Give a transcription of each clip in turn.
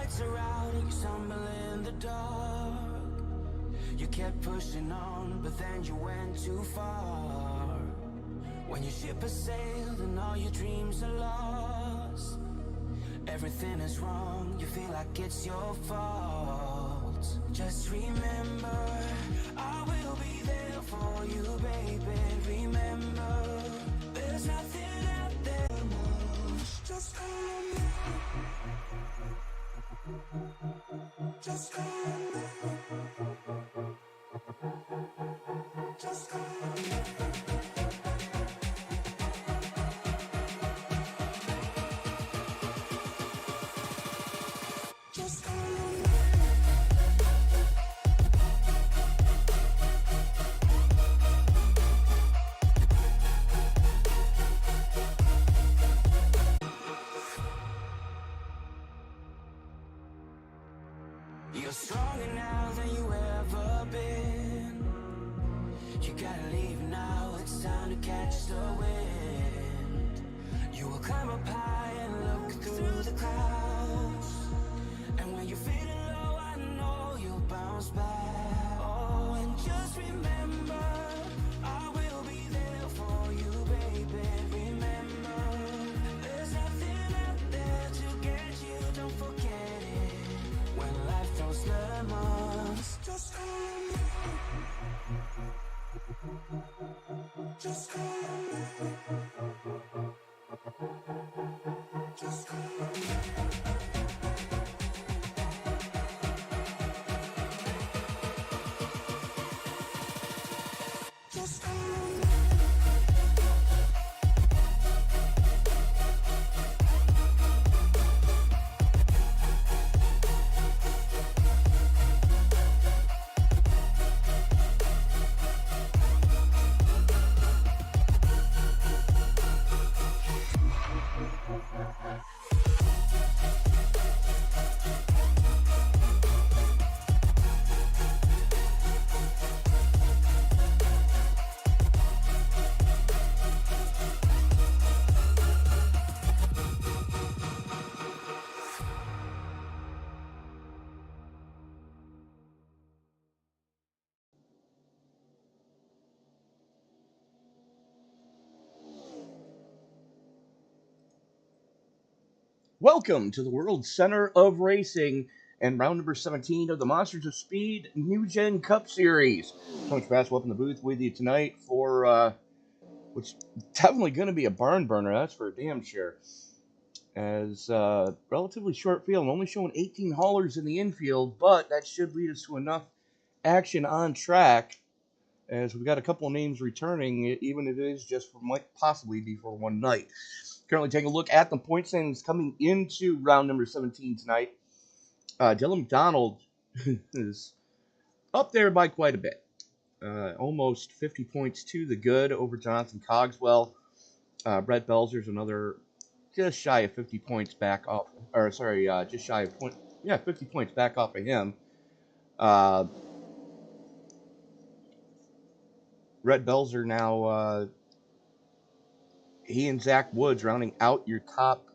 lights are out and you stumble in the dark. You kept pushing on, but then you went too far. When your ship has sailed and all your dreams are lost, everything is wrong, you feel like it's your fault. Just remember, I will be there for you, baby. Remember, there's nothing out there. Just call me. Just call me. Just call me. Just call me. You're stronger now than you ever been. You gotta leave now, it's time to catch the wind. You will climb up high and look through the clouds. And when you're feeling low, I know you'll bounce back. Oh, and just remember, I will be there for you, baby. Remember, there's nothing out there to get you, don't forget it. When life throws lemons, just call me. Just call me. Just call me. Just call me. Welcome to the World Center of Racing and round number 17 of the Monsters of Speed NewGen Cup Series. So much basketball up in the booth with you tonight for what's definitely going to be a barn burner, that's for damn sure. As relatively short field, only showing 18 haulers in the infield, but that should lead us to enough action on track, as we've got a couple of names returning, even if it is just for might possibly be for one night. Currently taking a look at the point standings coming into round number 17 tonight. Dylan McDonald is up there by quite a bit. Almost 50 points to the good over Jonathan Cogswell. Brett Belzer's another just shy of 50 points back off, or sorry, just shy of 50 points back off of him. Brett Belzer now, he and Zach Woods rounding out your top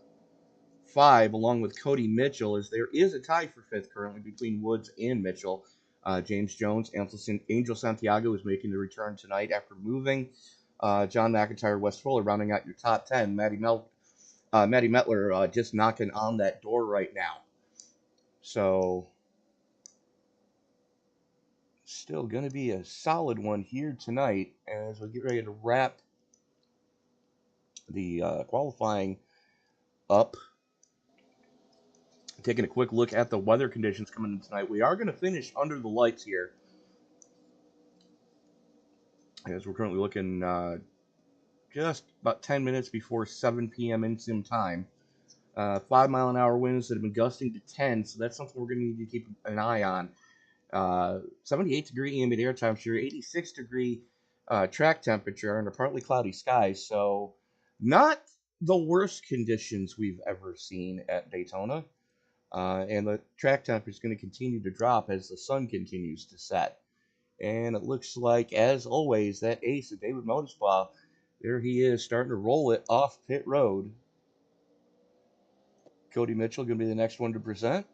five, along with Cody Mitchell, as there is a tie for fifth currently between Woods and Mitchell. James Jones, Angel Santiago is making the return tonight after moving. John McIntyre, Wes Fuller rounding out your top 10. Matty Metler just knocking on that door right now. So, still going to be a solid one here tonight as we get ready to wrap the qualifying up. Taking a quick look at the weather conditions coming in tonight. We are going to finish under the lights here, as we're currently looking just about 10 minutes before 7 p.m. in sim time. 5 mile an hour winds that have been gusting to 10, so that's something we're going to need to keep an eye on. 78 degree ambient air temperature, 86 degree track temperature, and a partly cloudy sky. So not the worst conditions we've ever seen at Daytona. And the track temperature is going to continue to drop as the sun continues to set. And it looks like, as always, that ace of David Motorspa, there he is, starting to roll it off pit road. Cody Mitchell going to be the next one to present.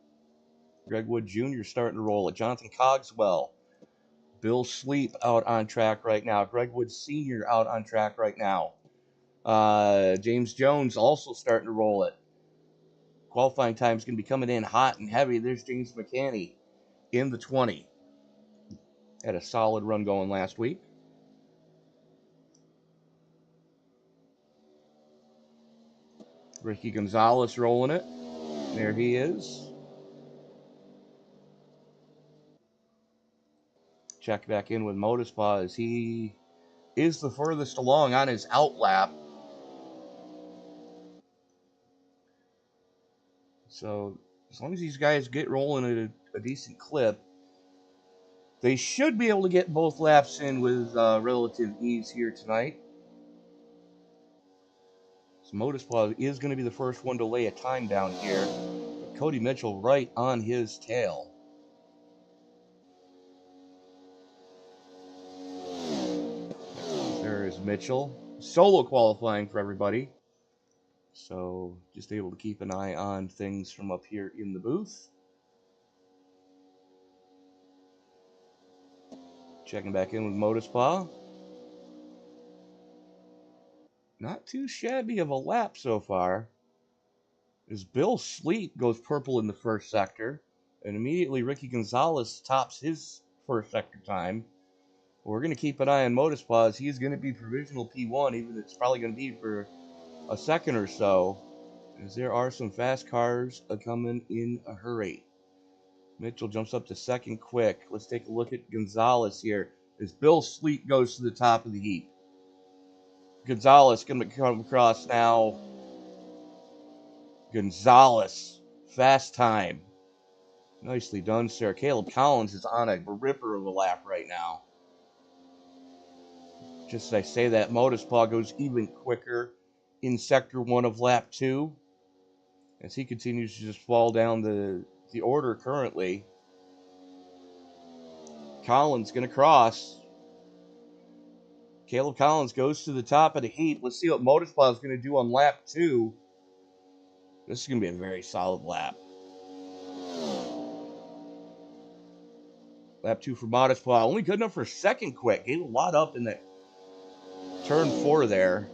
Greg Wood Jr. starting to roll it. Jonathan Cogswell. Bill Sleep out on track right now. Greg Wood Sr. out on track right now. James Jones also starting to roll it. Qualifying time is going to be coming in hot and heavy. There's James McCanney in the 20. Had a solid run going last week. Ricky Gonzalez rolling it. There he is. Check back in with Motorspa as he is the furthest along on his out lap. So as long as these guys get rolling at a decent clip, they should be able to get both laps in with relative ease here tonight. So Motorspa is going to be the first one to lay a time down here. Cody Mitchell right on his tail. There is Mitchell. Solo qualifying for everybody. So just able to keep an eye on things from up here in the booth. Checking back in with Motorspa. Not too shabby of a lap so far. As Bill Sleep goes purple in the first sector. And immediately Ricky Gonzalez tops his first sector time. We're going to keep an eye on Motorspa as he's going to be provisional P1, even if it's probably going to be for a second or so, as there are some fast cars coming in a hurry. Mitchell jumps up to second quick. Let's take a look at Gonzalez here as Bill Sleep goes to the top of the heap. Gonzalez going to come across now. Gonzalez, fast time. Nicely done, sir. Caleb Collins is on a ripper of a lap right now. Just as I say that, Motorspa goes even quicker in Sector 1 of Lap 2 as he continues to just fall down the order currently. Collins going to cross. Caleb Collins goes to the top of the heat. Let's see what Motorspa is going to do on Lap 2. This is going to be a very solid lap. Lap 2 for Motorspa. Only good enough for second quick. Gave a lot up in that turn 4 there.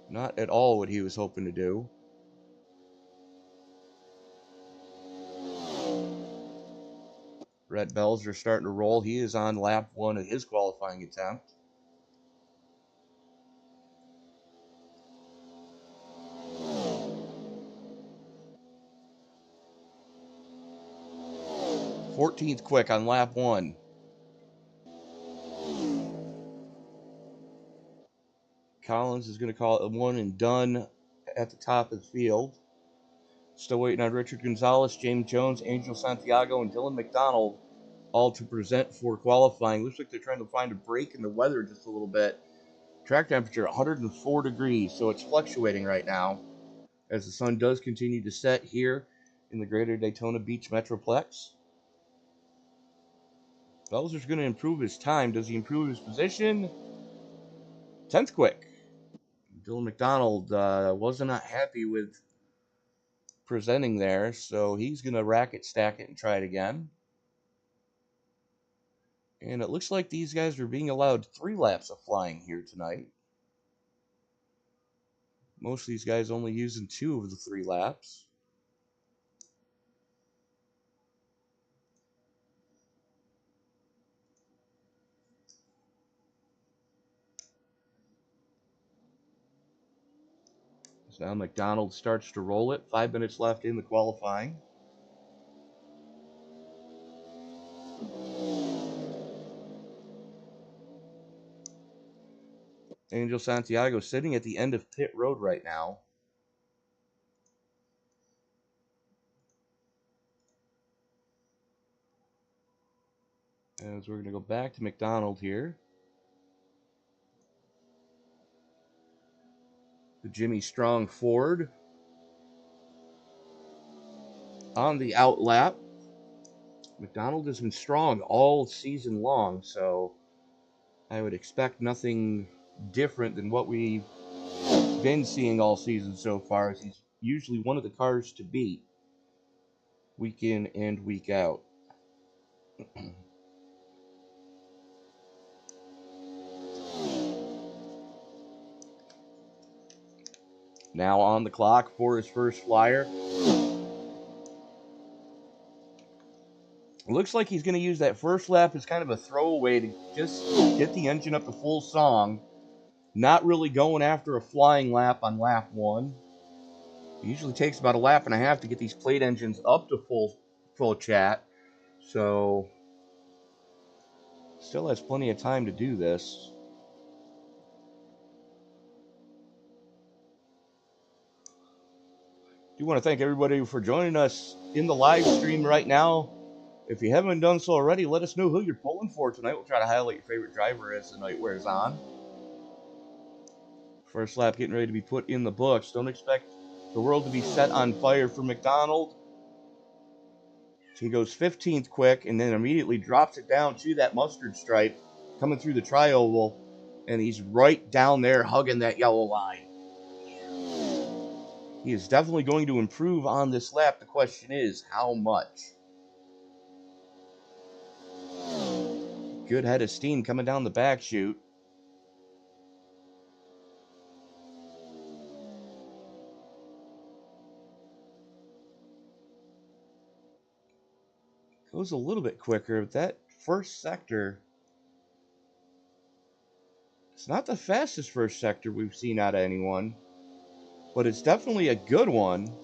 Not at all what he was hoping to do. Rhett Belzer starting to roll. He is on lap 1 of his qualifying attempt. .14th quick on lap 1. Collins is going to call it a one and done at the top of the field. Still waiting on Richard Gonzalez, James Jones, Angel Santiago, and Dylan McDonald all to present for qualifying. Looks like they're trying to find a break in the weather just a little bit. Track temperature 104 degrees, so it's fluctuating right now as the sun does continue to set here in the greater Daytona Beach Metroplex. Belzer's going to improve his time. Does he improve his position? 10th quick. Dylan McDonald was not happy with presenting there, so he's going to rack it, stack it, and try it again. And it looks like these guys are being allowed 3 laps of flying here tonight. Most of these guys only using 2 of the 3 laps. So now McDonald starts to roll it. 5 minutes left in the qualifying. Angel Santiago sitting at the end of pit road right now. As we're going to go back to McDonald here. The Jimmy Strong Ford on the out lap. McDonald has been strong all season long, so I would expect nothing different than what we've been seeing all season so far, as he's usually one of the cars to beat week in and week out. Now on the clock for his first flyer. It looks like he's going to use that first lap as kind of a throwaway to just get the engine up to full song. Not really going after a flying lap on lap 1. It usually takes about a lap and a half to get these plate engines up to full chat. So, still has plenty of time to do this. I do want to thank everybody for joining us in the live stream right now. If you haven't done so already, let us know who you're pulling for tonight. We'll try to highlight your favorite driver as the night wears on. First lap getting ready to be put in the books. Don't expect the world to be set on fire for McDonald. So he goes 15th quick and then immediately drops it down to that mustard stripe coming through the tri-oval. And he's right down there hugging that yellow line. He is definitely going to improve on this lap. The question is, how much? Good head of steam coming down the back chute. Goes a little bit quicker, but that first sector, it's not the fastest first sector we've seen out of anyone, but it's definitely a good one.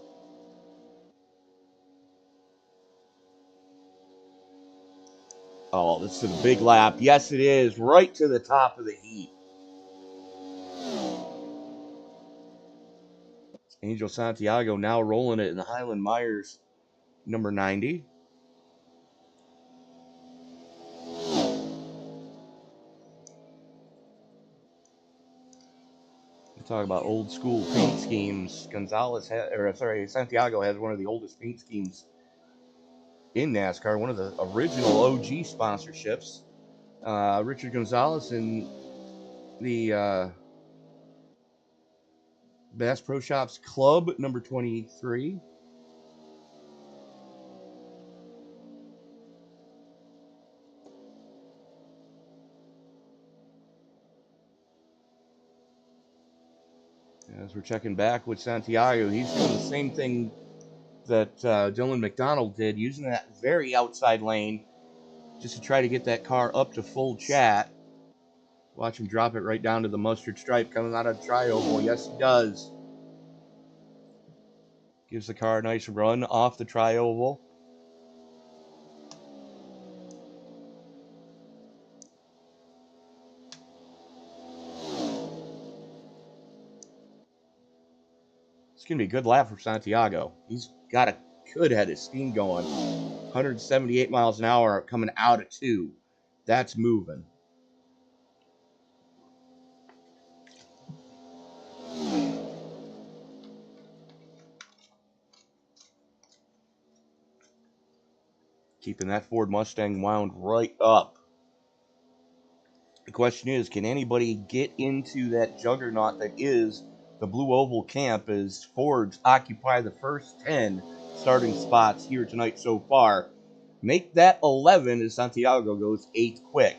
Oh, this is a big lap. Yes, it is. Right to the top of the heat. Angel Santiago now rolling it in the Highland Myers number 90. Talk about old school paint schemes. Santiago has one of the oldest paint schemes in NASCAR, one of the original OG sponsorships. Richard Gonzalez in the Bass Pro Shops Club number 23. As we're checking back with Santiago, he's doing the same thing that Dylan McDonald did, using that very outside lane just to try to get that car up to full chat. Watch him drop it right down to the mustard stripe coming out of the tri-oval. Yes, he does. Gives the car a nice run off the tri-oval. It's going to be a good lap for Santiago. He's got a good head of steam going. 178 miles an hour coming out of 2. That's moving. Keeping that Ford Mustang wound right up. The question is, can anybody get into that juggernaut that is the Blue Oval camp as Fords occupy the first 10 starting spots here tonight so far? Make that 11 as Santiago goes 8th quick.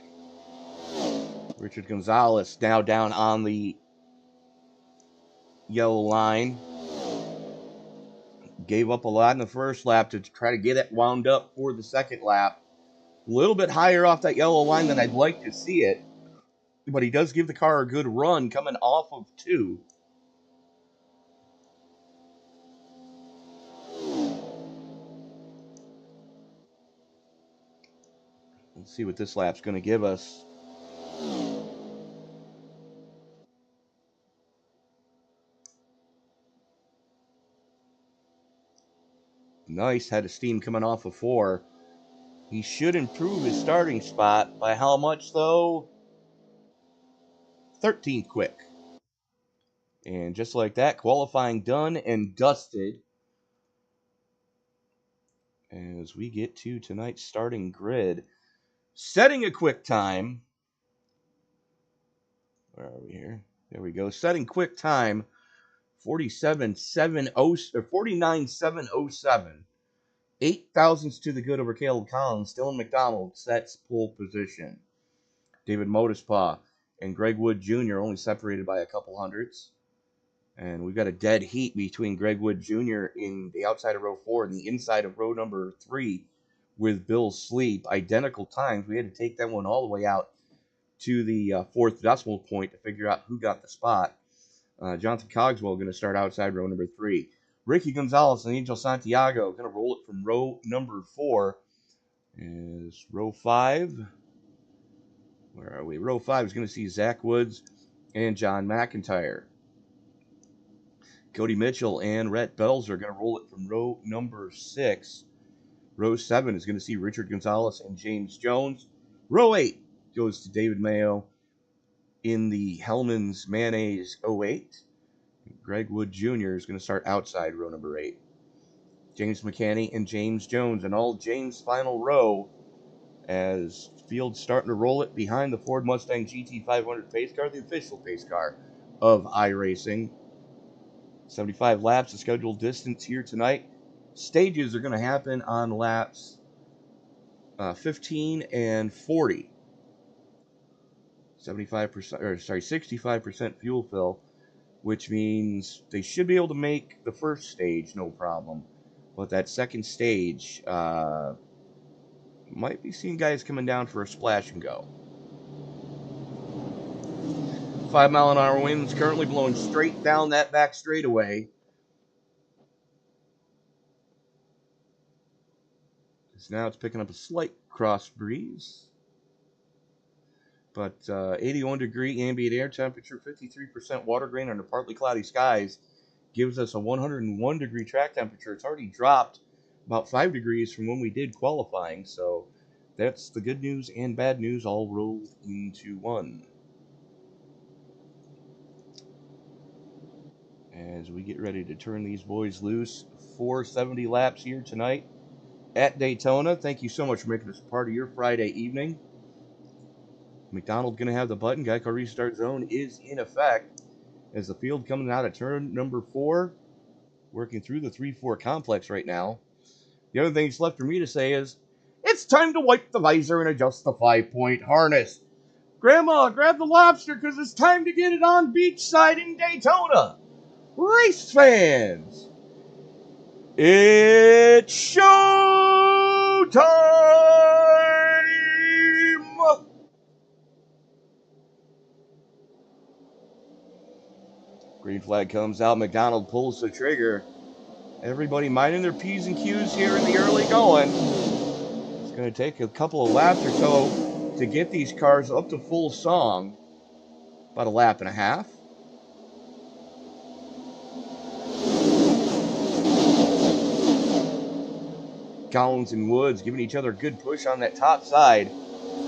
Richard Gonzalez now down on the yellow line. Gave up a lot in the first lap to try to get it wound up for the second lap. A little bit higher off that yellow line than I'd like to see it. But he does give the car a good run coming off of 2. Let's see what this lap's going to give us. Nice head of steam coming off of 4. He should improve his starting spot. By how much, though? 13th quick. And just like that, qualifying done and dusted. As we get to tonight's starting grid. Setting a quick time. Where are we here? There we go. Setting quick time. 49.707. 8 thousandths to the good over Caleb Collins. Dylan McDonald sets pole position. David Modespaw and Greg Wood Jr. only separated by a couple hundredths. And we've got a dead heat between Greg Wood Jr. in the outside of row 4 and the inside of row number 3 with Bill Sleep. Identical times. We had to take that one all the way out to the fourth decimal point to figure out who got the spot. Jonathan Cogswell going to start outside row number 3. Ricky Gonzalez and Angel Santiago going to roll it from row number 4. Is row 5. Where are we? Row 5 is going to see Zach Woods and John McIntyre. Cody Mitchell and Rhett Bells are going to roll it from row number 6. Row 7 is going to see Richard Gonzalez and James Jones. Row 8 goes to David Mayo in the Hellman's Mayonnaise 08. Greg Wood Jr. is going to start outside row number 8. James McCanney and James Jones, and all James' final row as Field's starting to roll it behind the Ford Mustang GT500 pace car, the official pace car of iRacing. 75 laps of scheduled distance here tonight. Stages are going to happen on laps 15 and 40. 65% fuel fill, which means they should be able to make the first stage no problem. But that second stage might be seeing guys coming down for a splash and go. 5-mile-an-hour winds currently blowing straight down that back straightaway. So now it's picking up a slight cross breeze. But 81-degree ambient air temperature, 53% water grain under partly cloudy skies gives us a 101-degree track temperature. It's already dropped about 5 degrees from when we did qualifying. So that's the good news and bad news all rolled into one. As we get ready to turn these boys loose, 470 laps here tonight at Daytona. Thank you so much for making this a part of your Friday evening. McDonald going to have the button. Geico restart zone is in effect as the field coming out of turn number 4, working through the 3-4 complex right now. The other thing that's left for me to say is it's time to wipe the visor and adjust the 5-point harness. Grandma, grab the lobster because it's time to get it on beachside in Daytona. Race fans, it's show time! Green flag comes out. McDonald pulls the trigger. Everybody minding their P's and Q's here in the early going. It's going to take a couple of laps or so to get these cars up to full song. About a lap and a half. Collins and Woods giving each other a good push on that top side.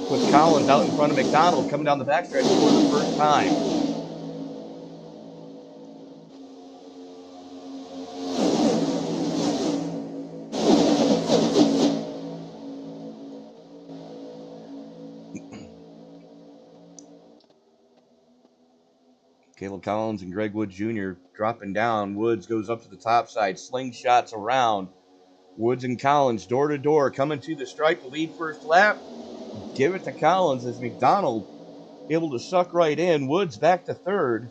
Puts Collins out in front of McDonald coming down the backstretch for the first time. Caleb Collins and Greg Wood Jr. dropping down. Woods goes up to the top side, slingshots around. Woods and Collins door to door coming to the stripe to lead first lap. Give it to Collins as McDonald able to suck right in. Woods back to third.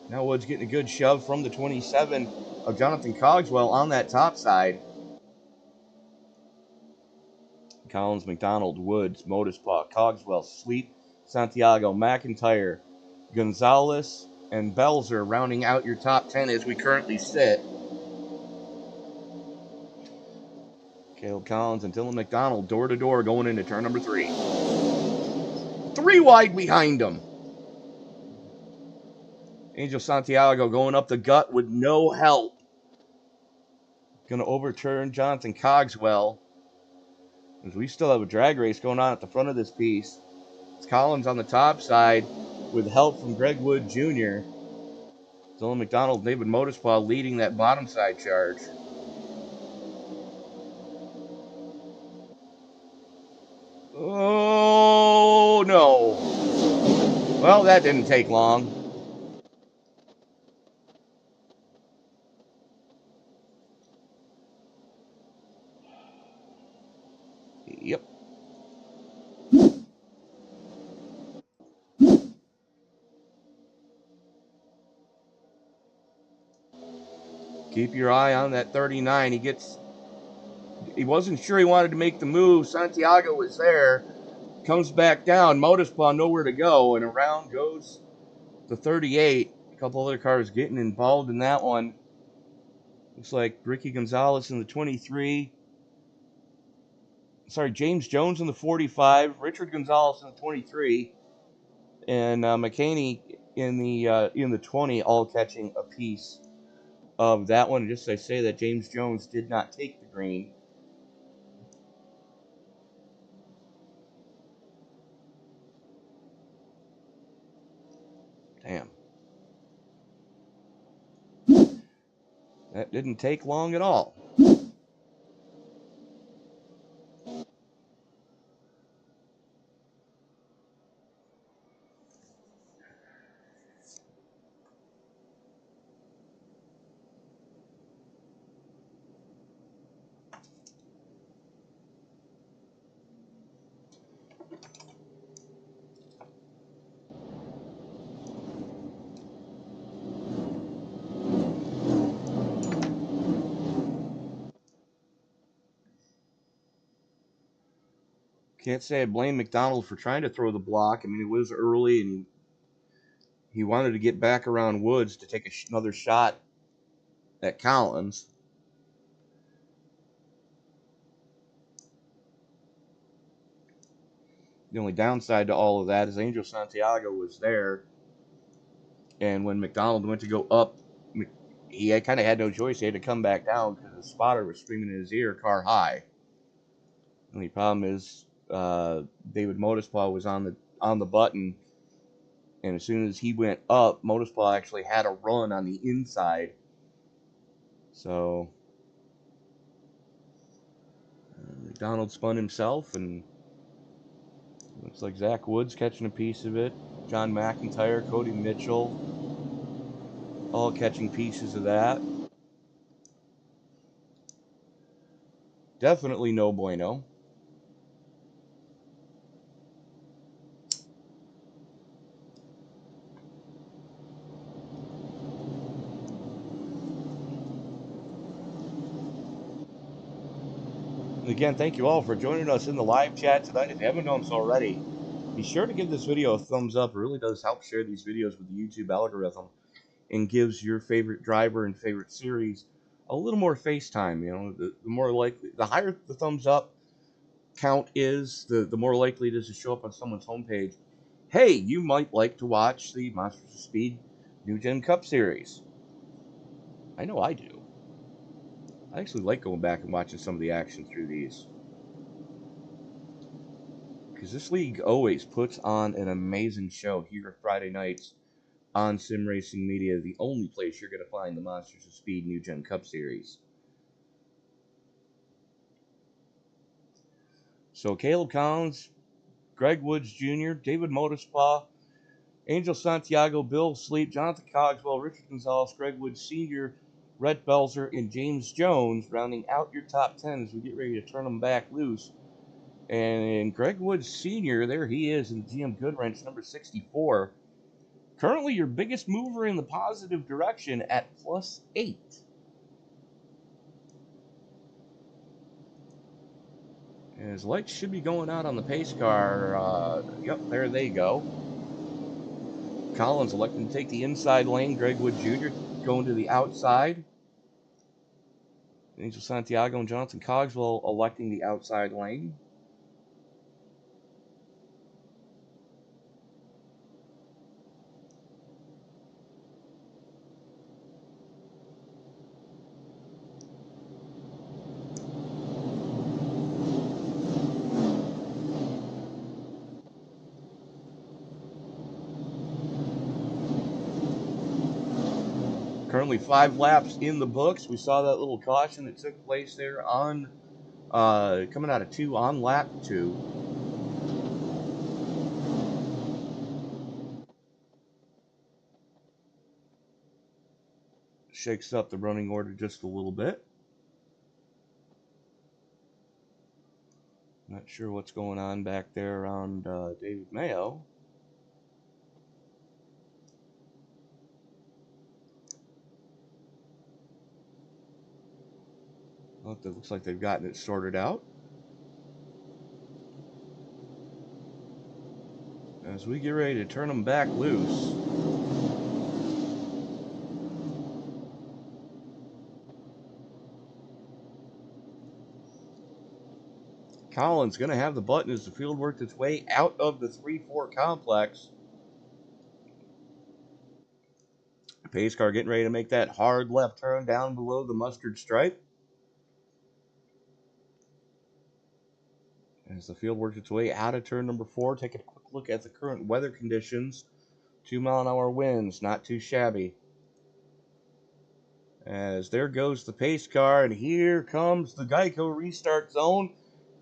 Now Woods getting a good shove from the 27 of Jonathan Cogswell on that top side. Collins, McDonald, Woods, Modespaw, Cogswell, Sleep, Santiago, McIntyre, Gonzalez, and Belzer rounding out your top 10 as we currently sit. Caleb Collins and Dylan McDonald door to door going into turn number 3. 3 wide behind them. Angel Santiago going up the gut with no help. Going to overturn Jonathan Cogswell. As we still have a drag race going on at the front of this piece. It's Collins on the top side with help from Greg Wood Jr. Dylan McDonald, David Modespaw leading that bottom side charge. Oh, no. Well, that didn't take long. Keep your eye on that 39. He wasn't sure he wanted to make the move. Santiago was there. Comes back down. Motorspawn nowhere to go, and around goes the 38. A couple other cars getting involved in that one. Looks like Ricky Gonzalez in the 23. Sorry, James Jones in the 45. Richard Gonzalez in the 23. And McCaney in the 20, all catching a piece of that one. Just as I say that, James Jones did not take the green. Damn. That didn't take long at all. Can't say I blame McDonald for trying to throw the block. I mean, it was early, and he wanted to get back around Woods to take another shot at Collins. The only downside to all of that is Angel Santiago was there, and when McDonald went to go up, he kind of had no choice. He had to come back down because the spotter was screaming in his ear, "Car high." And the problem is, David Motorspaw was on the button, and as soon as he went up, Motorspaw actually had a run on the inside. So McDonald spun himself, and looks like Zach Woods catching a piece of it. John McIntyre, Cody Mitchell, all catching pieces of that. Definitely no bueno. And again, thank you all for joining us in the live chat tonight. If you haven't done so already, be sure to give this video a thumbs up. It really does help share these videos with the YouTube algorithm and gives your favorite driver and favorite series a little more face time. You know, the more likely, the higher the thumbs up count is, the more likely it is to show up on someone's homepage. Hey, you might like to watch the Masters of Speed NewGen Cup Series. I know I do. I actually like going back and watching some of the action through these, because this league always puts on an amazing show here Friday nights on Sim Racing Media, the only place you're going to find the Masters of Speed NewGen Cup Series. So Caleb Collins, Greg Woods Jr., David Motorspaw, Angel Santiago, Bill Sleep, Jonathan Cogswell, Richard Gonzalez, Greg Woods Sr., Rhett Belzer, and James Jones rounding out your top 10 as we get ready to turn them back loose. And Greg Woods Sr., there he is in GM Goodwrench, number 64. Currently your biggest mover in the positive direction at +8. And his lights should be going out on the pace car. Yep, there they go. Collins electing to take the inside lane. Greg Wood Jr. going to the outside. Angel Santiago and Jonathan Cogswell electing the outside lane. Currently 5 laps in the books. We saw that little caution that took place there on coming out of 2 on lap 2. Shakes up the running order just a little bit. Not sure what's going on back there around David Mayo. Well, it looks like they've gotten it sorted out. As we get ready to turn them back loose. Collins going to have the button as the field worked its way out of the 3-4 complex. Pace car getting ready to make that hard left turn down below the mustard stripe. As the field works its way out of turn number 4, taking a quick look at the current weather conditions. 2-mile-an-hour winds, not too shabby. As there goes the pace car, and here comes the Geico restart zone.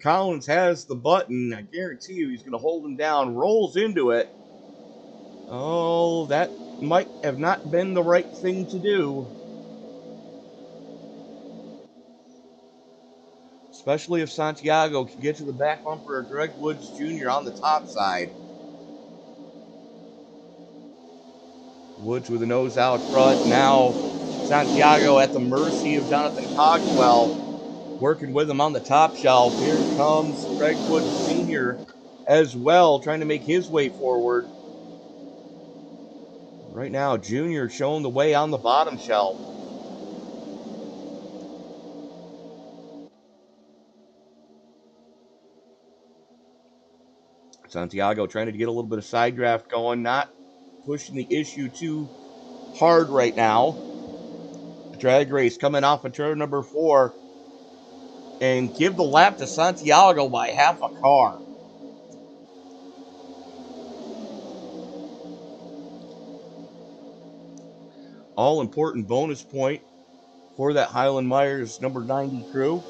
Collins has the button. I guarantee you he's going to hold him down, rolls into it. Oh, that might have not been the right thing to do. Especially if Santiago can get to the back bumper of Greg Woods Jr. on the top side. Woods with a nose out front. Now Santiago at the mercy of Jonathan Cogswell, working with him on the top shelf. Here comes Greg Woods Sr. as well, trying to make his way forward. Right now, Jr. showing the way on the bottom shelf. Santiago trying to get a little bit of side draft going, not pushing the issue too hard right now. Drag race coming off of turn number 4 and give the lap to Santiago by half a car. All important bonus point for that Highland Myers number 90 crew.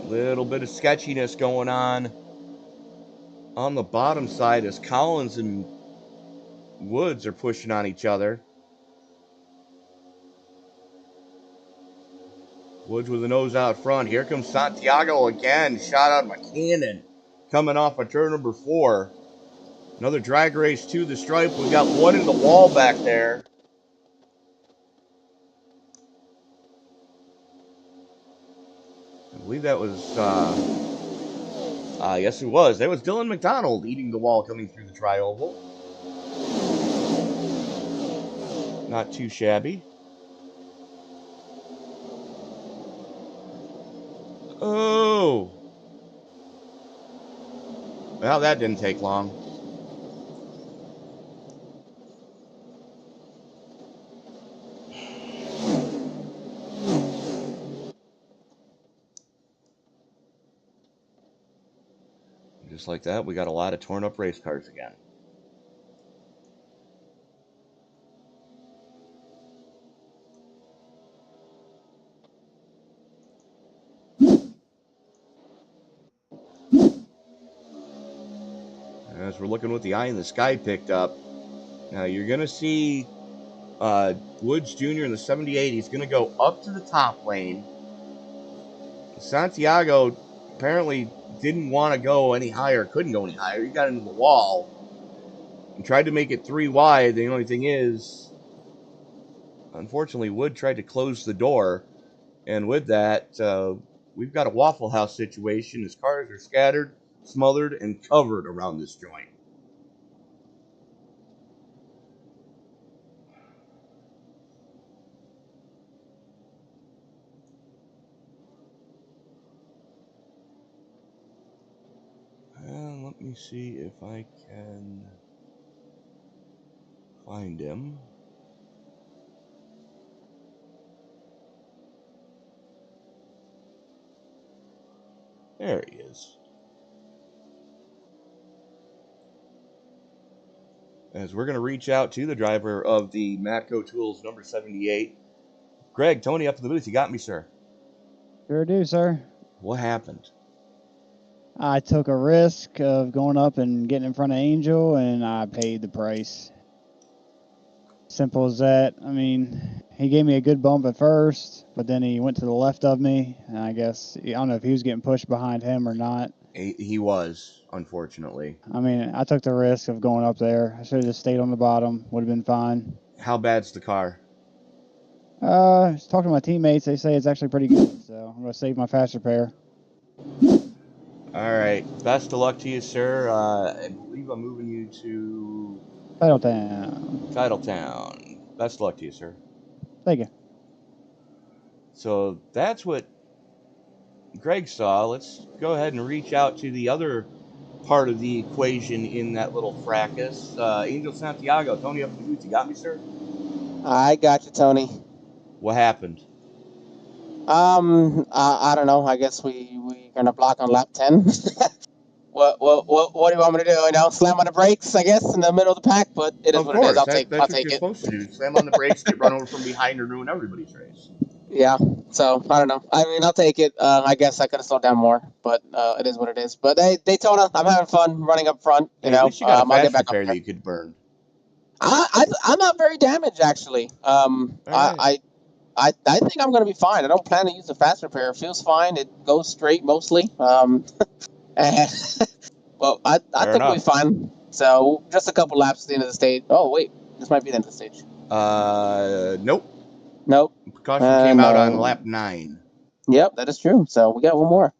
Little bit of sketchiness going on the bottom side as Collins and Woods are pushing on each other. Woods with the nose out front. Here comes Santiago again. Shot out of a cannon coming off of turn number 4. Another drag race to the stripe. We got one in the wall back there. I believe that was, yes it was. That was Dylan McDonald eating the wall coming through the tri-oval. Not too shabby. Oh! Well, that didn't take long. Just like that, we got a lot of torn up race cars again. As we're looking with the eye in the sky picked up, now you're going to see Woods Jr. in the 78. He's going to go up to the top lane. Santiago apparently didn't want to go any higher, couldn't go any higher. He got into the wall and tried to make it 3 wide. The only thing is, unfortunately, Wood tried to close the door. And with that, we've got a Waffle House situation as cars are scattered, smothered, and covered around this joint. And let me see if I can find him. There he is. As we're going to reach out to the driver of the Matco Tools number 78. Greg, Tony, up to the booth. You got me, sir. Sure do, sir. What happened? I took a risk of going up and getting in front of Angel, and I paid the price. Simple as that. I mean, he gave me a good bump at first, but then he went to the left of me, and I guess, I don't know if he was getting pushed behind him or not. He was, unfortunately. I mean, I took the risk of going up there. I should have just stayed on the bottom. Would have been fine. How bad's the car? Just talking to my teammates, they say it's actually pretty good, so I'm going to save my fast repair. All right. Best of luck to you, sir. I believe I'm moving you to Titletown. Titletown. Best of luck to you, sir. Thank you. So that's what Greg saw. Let's go ahead and reach out to the other part of the equation in that little fracas. Angel Santiago, Tony up in the booth. You got me, sir? I got you, Tony. What happened? I don't know. I guess we gonna block on lap 10. What do you want me to do? You know, slam on the brakes, I guess, in the middle of the pack. But it is Of what it is. course, I'll that's take what it. you're supposed to do. Slam on the brakes, get run over from behind, and ruin everybody's race. Yeah. So I don't know. I mean, I'll take it. I guess I could have slowed down more, but it is what it is. But hey, Daytona, I'm having fun running up front. You Hey, at know, least you got a I'll get fast back up repair there. that you could burn. I'm not very damaged actually. right. I think I'm gonna be fine. I don't plan to use the fast repair. It feels fine. It goes straight mostly. And well, I Fair think we'll be enough. fine. So just a couple laps to the end of the stage. Oh wait, this might be the end of the stage. Nope. Nope. Caution came out on No. lap 9. Yep, that is true. So we got one more.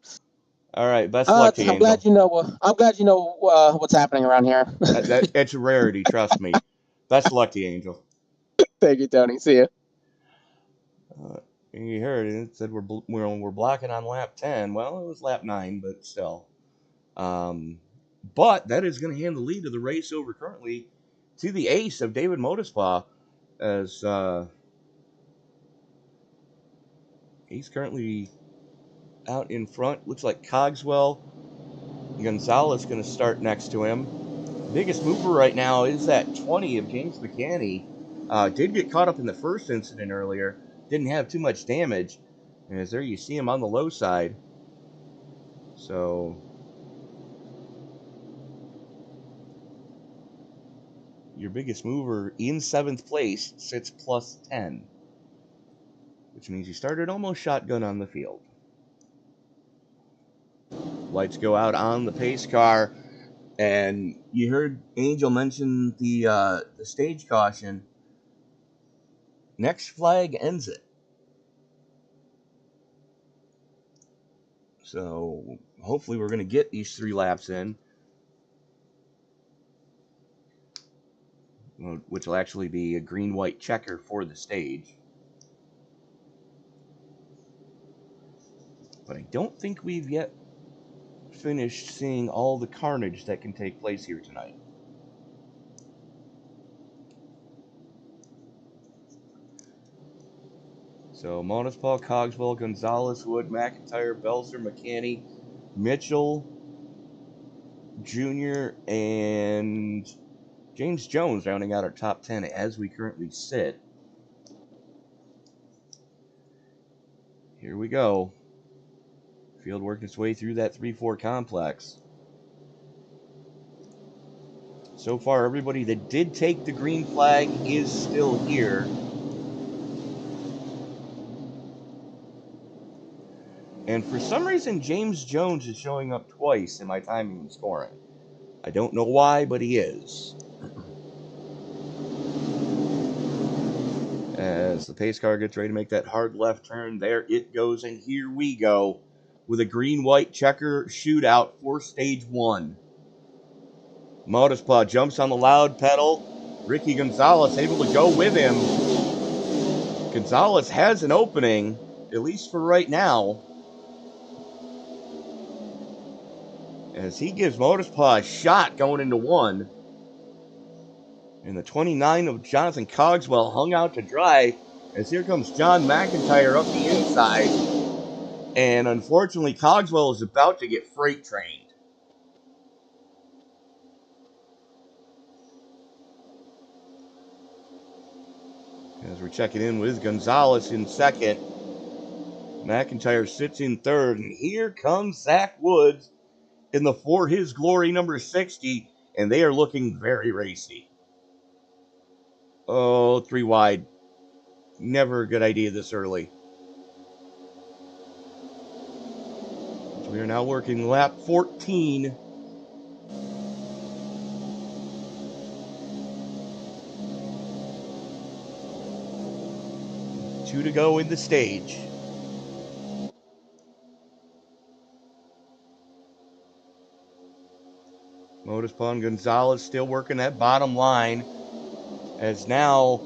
All right, best of luck to you, I'm Angel. glad you know. I'm glad you know what's happening around here. It's a rarity, trust me. Best of luck to you, Angel. Thank you, Tony. See you. You heard it said we're blocking on lap 10. Well, it was lap 9, but still. But that is going to hand the lead of the race over currently to the ace of David Modespa, as he's currently out in front. Looks like Cogswell. Gonzalez going to start next to him. Biggest mover right now is that 20 of James McCanny. Did get caught up in the first incident earlier. Didn't have too much damage. And as there you see him on the low side. So your biggest mover in 7th place sits plus 10. Which means you started almost shotgun on the field. Lights go out on the pace car. And you heard Angel mention the stage caution. Next flag ends it. So hopefully we're going to get these 3 laps in, which will actually be a green-white checker for the stage. But I don't think we've yet finished seeing all the carnage that can take place here tonight. So Modespa, Cogswell, Gonzalez, Wood, McIntyre, Belzer, McCanny, Mitchell, Jr., and James Jones rounding out our top 10 as we currently sit. Here we go. Field working its way through that 3-4 complex. So far, everybody that did take the green flag is still here. And for some reason, James Jones is showing up twice in my timing and scoring. I don't know why, but he is. As the pace car gets ready to make that hard left turn, there it goes, and here we go with a green-white checker shootout for stage 1. Modespa jumps on the loud pedal. Ricky Gonzalez able to go with him. Gonzalez has an opening, at least for right now, as he gives Modespa a shot going into 1. And the 29 of Jonathan Cogswell hung out to dry, as here comes John McIntyre up the inside. And unfortunately, Cogswell is about to get freight trained. As we're checking in with Gonzalez in second. McIntyre sits in third. And here comes Zach Woods in the For His Glory number 60. And they are looking very racy. Oh, 3 wide. Never a good idea this early. So we are now working lap 14. Two to go in the stage. Motorspun Gonzalez still working that bottom line. As now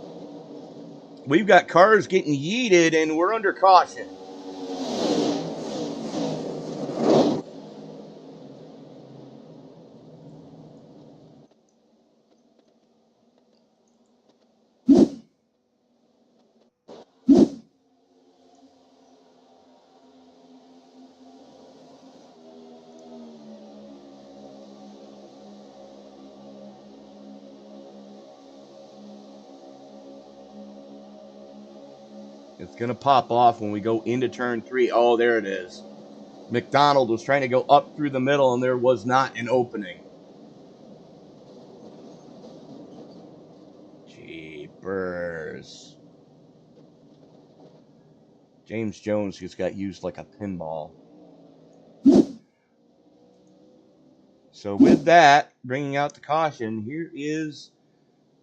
we've got cars getting yeeted and we're under caution. It's going to pop off when we go into turn 3. Oh, there it is. McDonald was trying to go up through the middle, and there was not an opening. Jeepers. James Jones just got used like a pinball. So with that, bringing out the caution, here is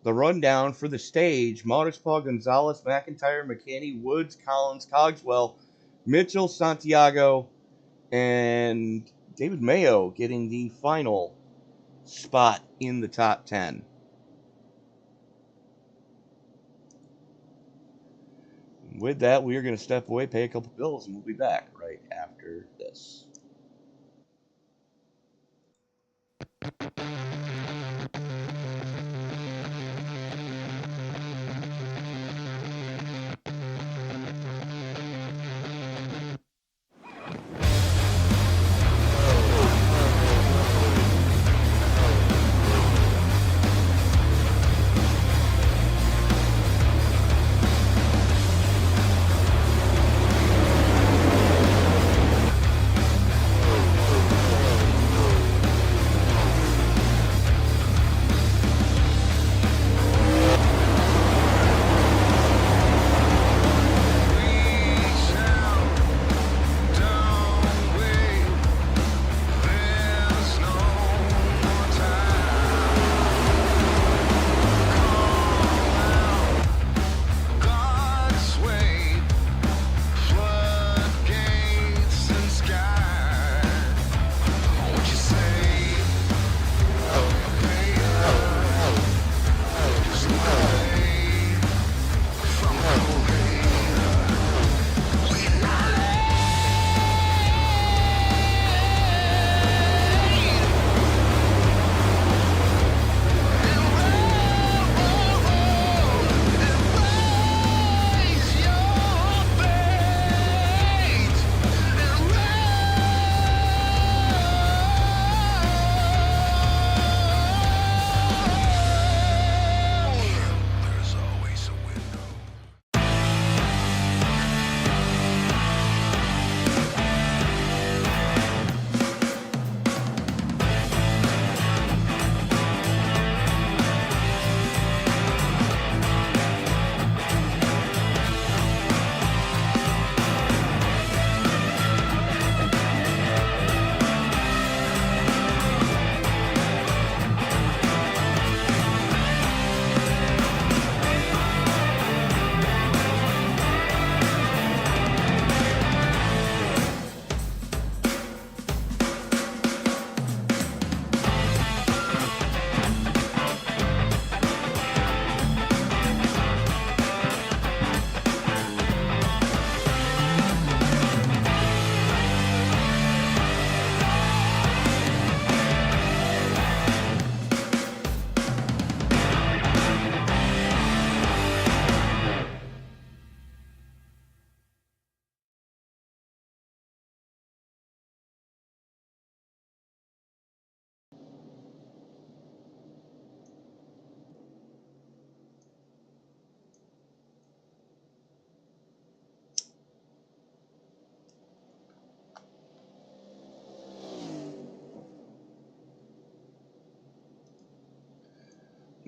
the rundown for the stage. Motorspun, Gonzalez, McIntyre, McKinney, Woods, Collins, Cogswell, Mitchell, Santiago, and David Mayo getting the final spot in the top 10. With that, we are going to step away, pay a couple bills, and we'll be back right after this.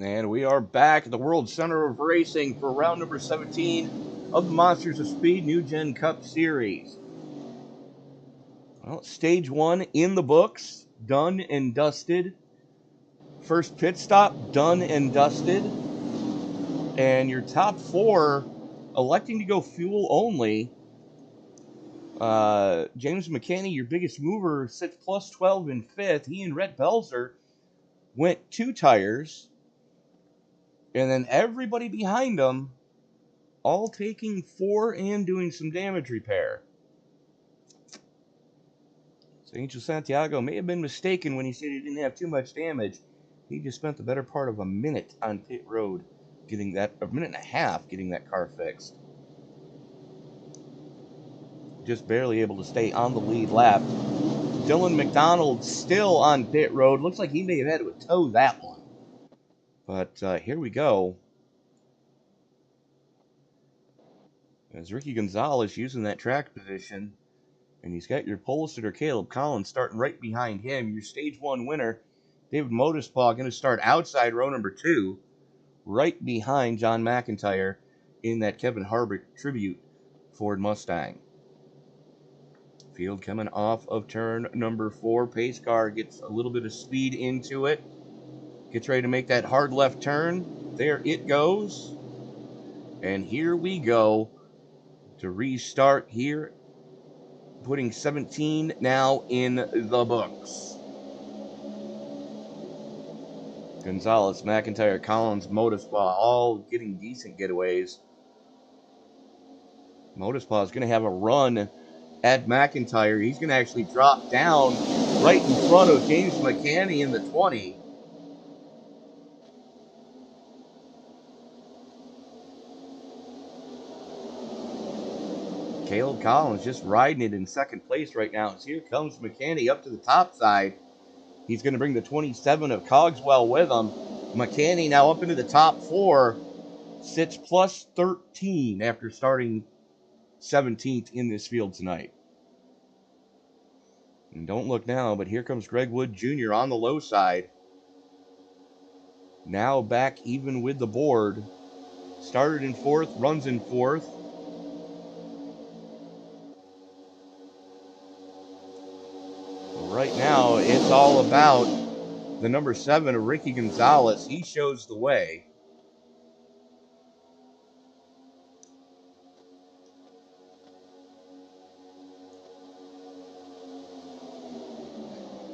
And we are back at the World Center of Racing for round number 17 of the Monsters of Speed NewGen Cup Series. Well, stage 1 in the books, done and dusted. First pit stop, done and dusted. And your top 4 electing to go fuel only. James McCanney, your biggest mover, sits plus 12 in 5th. He and Rhett Belzer went 2 tires. And then everybody behind them all taking 4 and doing some damage repair. So Angel Santiago may have been mistaken when he said he didn't have too much damage. He just spent the better part of a minute on pit road getting that, a minute and a half getting that car fixed. Just barely able to stay on the lead lap. Dylan McDonald still on pit road. Looks like he may have had to tow that one. But here we go. As Ricky Gonzalez using that track position. And he's got your pole sitter, Caleb Collins, starting right behind him. Your stage 1 winner, David Motispaw, going to start outside row number 2, right behind John McIntyre in that Kevin Harvick tribute Ford Mustang. Field coming off of turn number 4. Pace car gets a little bit of speed into it. Gets ready to make that hard left turn. There it goes. And here we go to restart here. Putting 17 now in the books. Gonzalez, McIntyre, Collins, Motispaw, all getting decent getaways. Motispaw is going to have a run at McIntyre. He's going to actually drop down right in front of James McCanney in the 20. Caleb Collins just riding it in second place right now. So here comes McCanney up to the top side. He's going to bring the 27 of Cogswell with him. McCanney now up into the top 4. Sits plus 13 after starting 17th in this field tonight. And don't look now, but here comes Greg Wood Jr. on the low side. Now back even with the board. Started in 4th, runs in 4th. Right now, it's all about the number 7 of Ricky Gonzalez. He shows the way.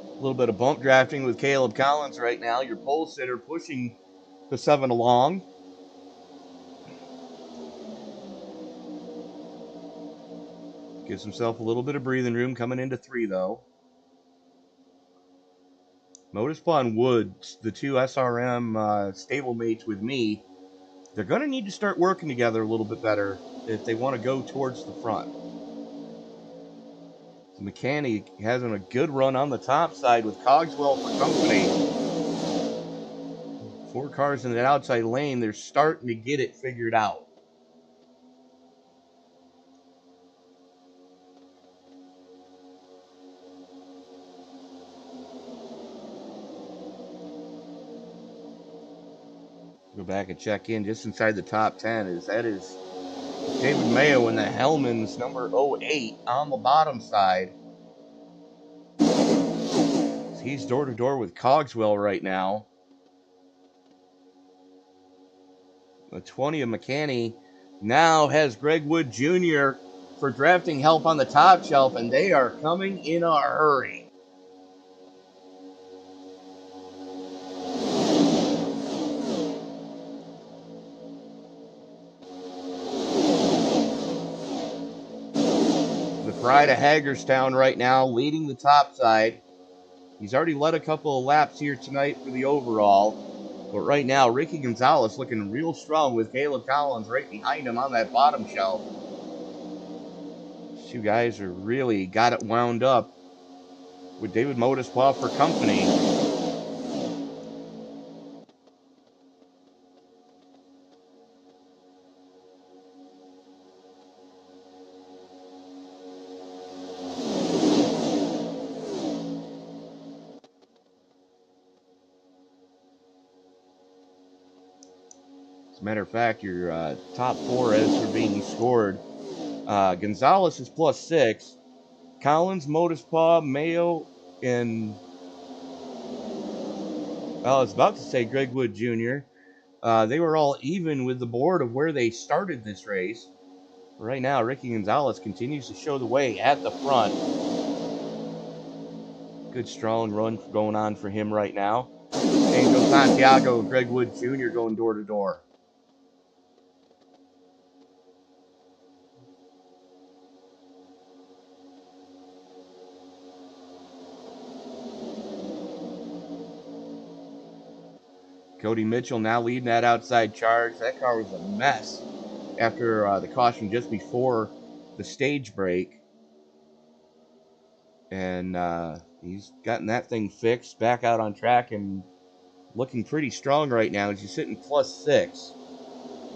A little bit of bump drafting with Caleb Collins right now. Your pole sitter pushing the 7 along. Gives himself a little bit of breathing room coming into 3, though. Motispaw and Woods, the 2 SRM stablemates with me, they're going to need to start working together a little bit better if they want to go towards the front. McCanney having a good run on the top side with Cogswell for company. 4 cars in the outside lane. They're starting to get it figured out. Go back and check in just inside the top 10. That is David Mayo in the Hellman's number 08 on the bottom side. He's door to door with Cogswell right now. The 20 of McCanney now has Greg Wood Jr. for drafting help on the top shelf, and they are coming in a hurry. The Pride of Hagerstown right now leading the top side. He's already led a couple of laps here tonight for the overall. But right now, Ricky Gonzalez looking real strong with Caleb Collins right behind him on that bottom shelf. These 2 guys are really got it wound up with David Motispaw for company. As a matter of fact, your top 4 as they're being scored. Gonzalez is +6. Collins, Modispaw, Mayo, and I was about to say Greg Wood Jr. They were all even with the board of where they started this race. Right now, Ricky Gonzalez continues to show the way at the front. Good strong run going on for him right now. Angel Santiago and Greg Wood Jr. going door to door. Cody Mitchell now leading that outside charge. That car was a mess after the caution just before the stage break. And he's gotten that thing fixed, back out on track, and looking pretty strong right now. He's sitting +6.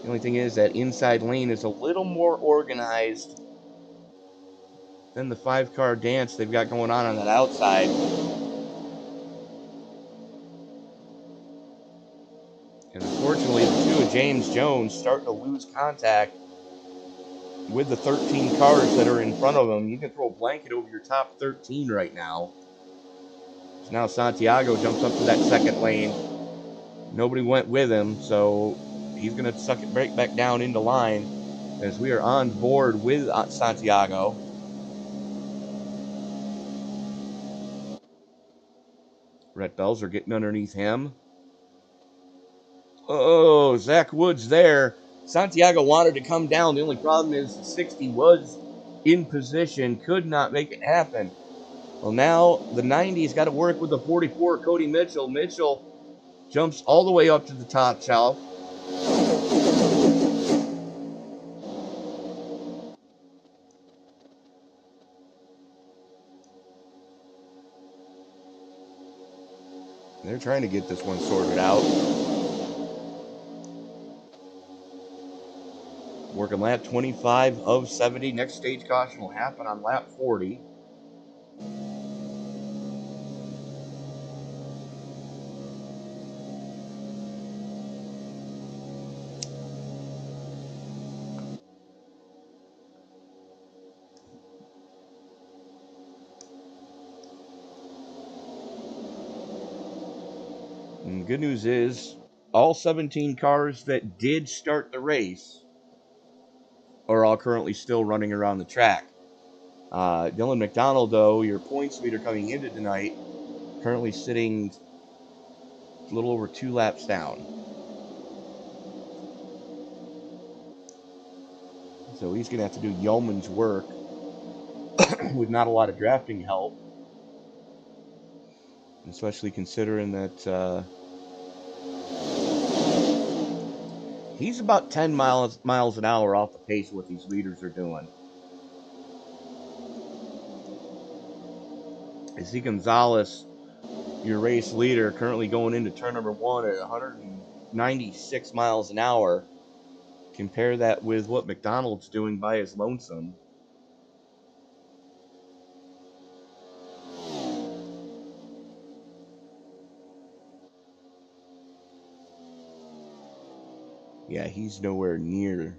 The only thing is that inside lane is a little more organized than the 5-car dance they've got going on that outside. And unfortunately, the 2 of James Jones starting to lose contact with the 13 cars that are in front of them. You can throw a blanket over your top 13 right now. So now Santiago jumps up to that second lane. Nobody went with him, so he's going to suck it right back down into line as we are on board with Santiago. Rhett Belzer getting underneath him. Oh, Zach Woods there. Santiago wanted to come down. The only problem is the 60 was in position, could not make it happen. Well, now the 90's got to work with the 44, Cody Mitchell. Mitchell jumps all the way up to the top shelf. They're trying to get this one sorted out. Working lap 25 of 70. Next stage caution will happen on lap 40. And the good news is, all 17 cars that did start the race are all currently still running around the track. Dylan McDonald, though, your points leader coming into tonight, currently sitting a little over 2 laps down. So he's going to have to do yeoman's work with not a lot of drafting help. Especially considering that he's about 10 miles an hour off the pace of what these leaders are doing. Izzy Gonzalez, your race leader, currently going into turn number 1 at 196 miles an hour. Compare that with what McDonald's doing by his lonesome. Yeah, he's nowhere near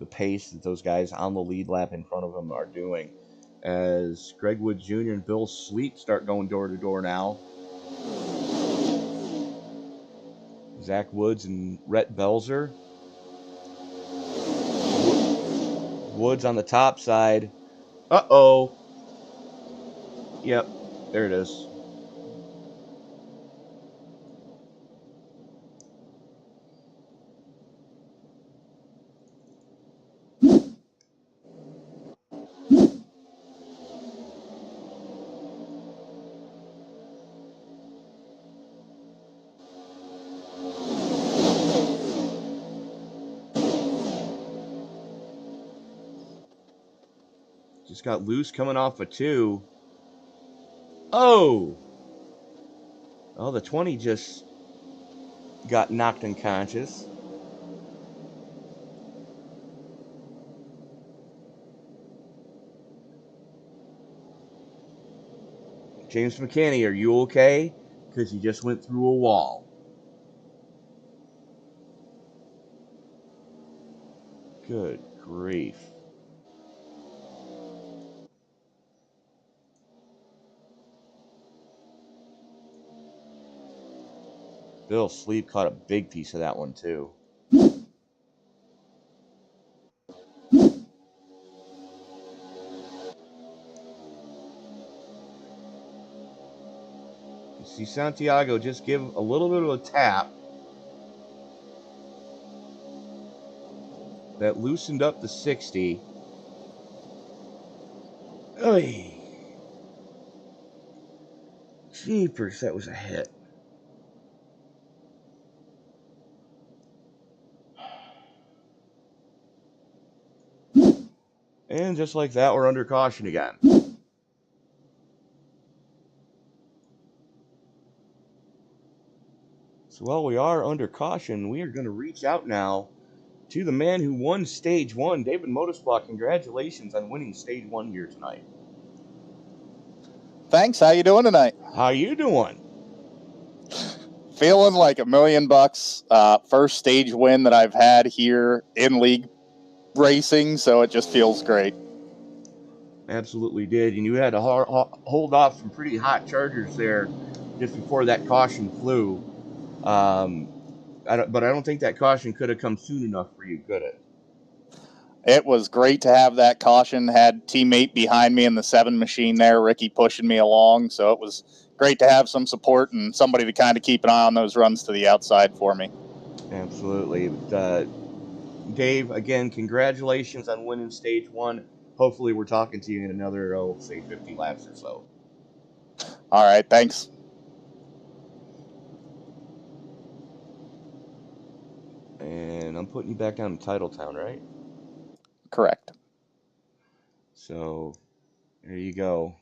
the pace that those guys on the lead lap in front of him are doing. As Greg Wood Jr. and Bill Sleep start going door to door now. Zach Woods and Rhett Belzer. Woods on the top side. Uh-oh. Yep, there it is. Just got loose coming off a 2. Oh! Oh, the 20 just got knocked unconscious. James McCanney, are you okay? Because you just went through a wall. Good grief. Bill Sleep caught a big piece of that one, too. You see Santiago just give a little bit of a tap. That loosened up the 60. Oy. Jeepers, that was a hit. And just like that, we're under caution again. So while we are under caution, we are going to reach out now to the man who won Stage 1, David Motorspot. Congratulations on winning Stage 1 here tonight. Thanks. How you doing tonight? How you doing? Feeling like $1 million. First stage win that I've had here in league racing, so it just feels great. Absolutely did, and you had to hold off some pretty hot chargers there just before that caution flew. But I don't think that caution could have come soon enough for you, could it? It was great to have that caution. Had teammate behind me in the 7 machine there, Ricky pushing me along, so it was great to have some support and somebody to kind of keep an eye on those runs to the outside for me. Absolutely. Dave, again, congratulations on winning Stage 1. Hopefully we're talking to you in another, say 50 laps or so. All right, thanks. And I'm putting you back on Titletown, right? Correct. So, there you go.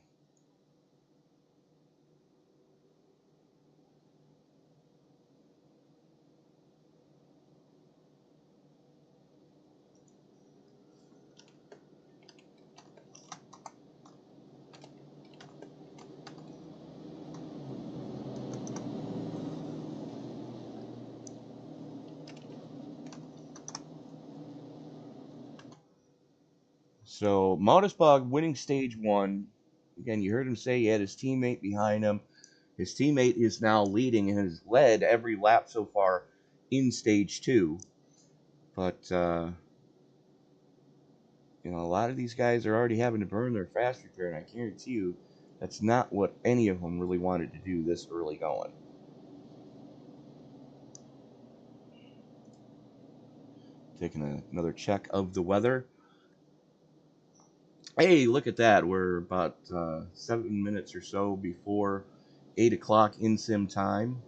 So, Motorspog winning Stage 1. Again, you heard him say he had his teammate behind him. His teammate is now leading and has led every lap so far in Stage 2. But, a lot of these guys are already having to burn their fast repair, and I guarantee you that's not what any of them really wanted to do this early going. Taking another check of the weather. Hey, look at that. We're about 7 minutes or so before 8 o'clock in sim time.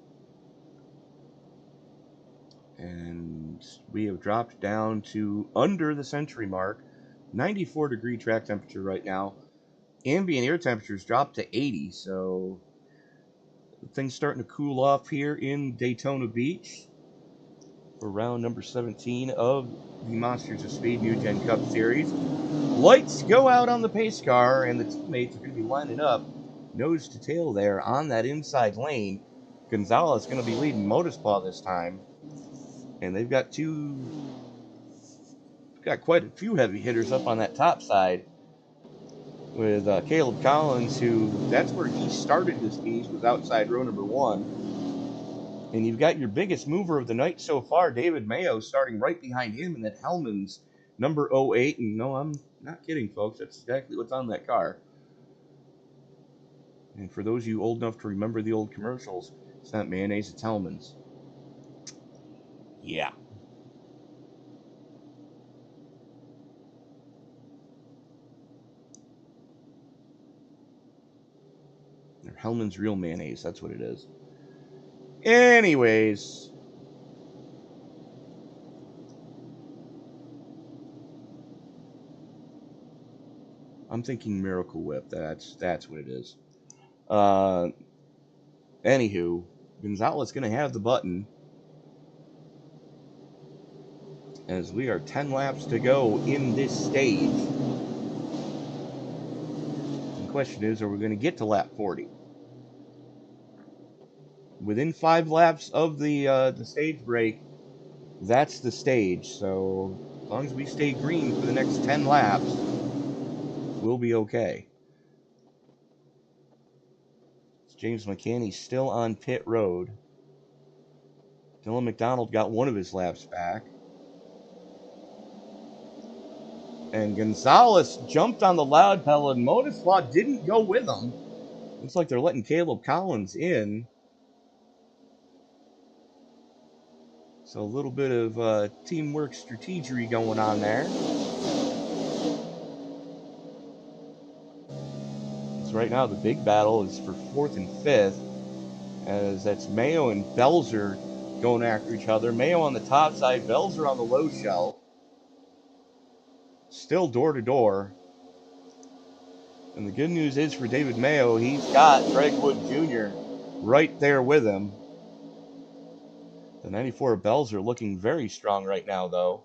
And we have dropped down to under the century mark. 94 degree track temperature right now. Ambient air temperatures dropped to 80, so things starting to cool off here in Daytona Beach for round number 17 of the Monsters of Speed NewGen Cup Series. Lights go out on the pace car, and the teammates are going to be lining up nose to tail there on that inside lane. Gonzalez is going to be leading Motorsport this time, and they've got quite a few heavy hitters up on that top side with Caleb Collins, that's where he started this piece, was outside row number 1. And you've got your biggest mover of the night so far, David Mayo, starting right behind him, and then Hellman's number 08. And no, I'm not kidding, folks. That's exactly what's on that car. And for those of you old enough to remember the old commercials, it's not mayonnaise, it's Hellman's. Yeah. They're Hellman's real mayonnaise, that's what it is. Anyways, I'm thinking Miracle Whip. That's what it is. Anywho, Gonzalez going to have the button as we are 10 laps to go in this stage. The question is, are we going to get to lap 40? Within 5 laps of the stage break, that's the stage. So As long as we stay green for the next 10 laps, we'll be okay. James McCanny still on pit road. Dylan McDonald got one of his laps back. And Gonzalez jumped on the loud pedal, and Motorsport didn't go with him. Looks like they're letting Caleb Collins in. So a little bit of teamwork strategy going on there. So right now the big battle is for 4th and 5th, as that's Mayo and Belzer going after each other. Mayo on the top side, Belzer on the low shelf. Still door to door. And the good news is for David Mayo, he's got Greg Wood Jr. right there with him. The 94 Bells are looking very strong right now, though,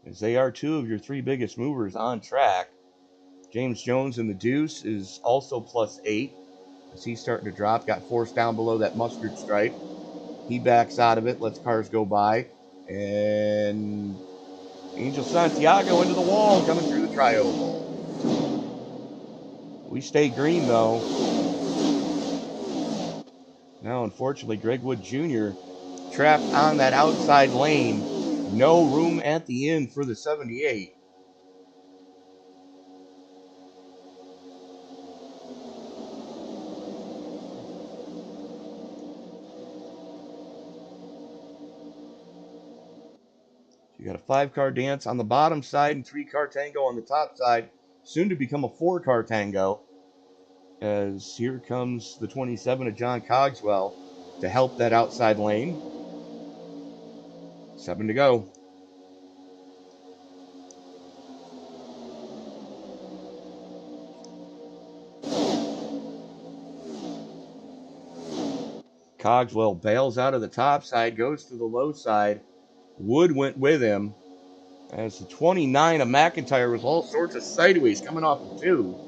as they are two of your three biggest movers on track. James Jones in the Deuce is also +8, as he's starting to drop. Got forced down below that mustard stripe. He backs out of it, lets cars go by, and Angel Santiago into the wall, coming through the tri-oval. We stay green, though. Now, unfortunately, Greg Wood Jr. trapped on that outside lane. No room at the end for the 78. You got a 5-car dance on the bottom side and 3-car tango on the top side. Soon to become a 4-car tango, as here comes the 27 of John Cogswell to help that outside lane. 7 to go. Cogswell bails out of the top side, goes to the low side. Wood went with him, as the 29 of McIntyre was all sorts of sideways coming off of 2.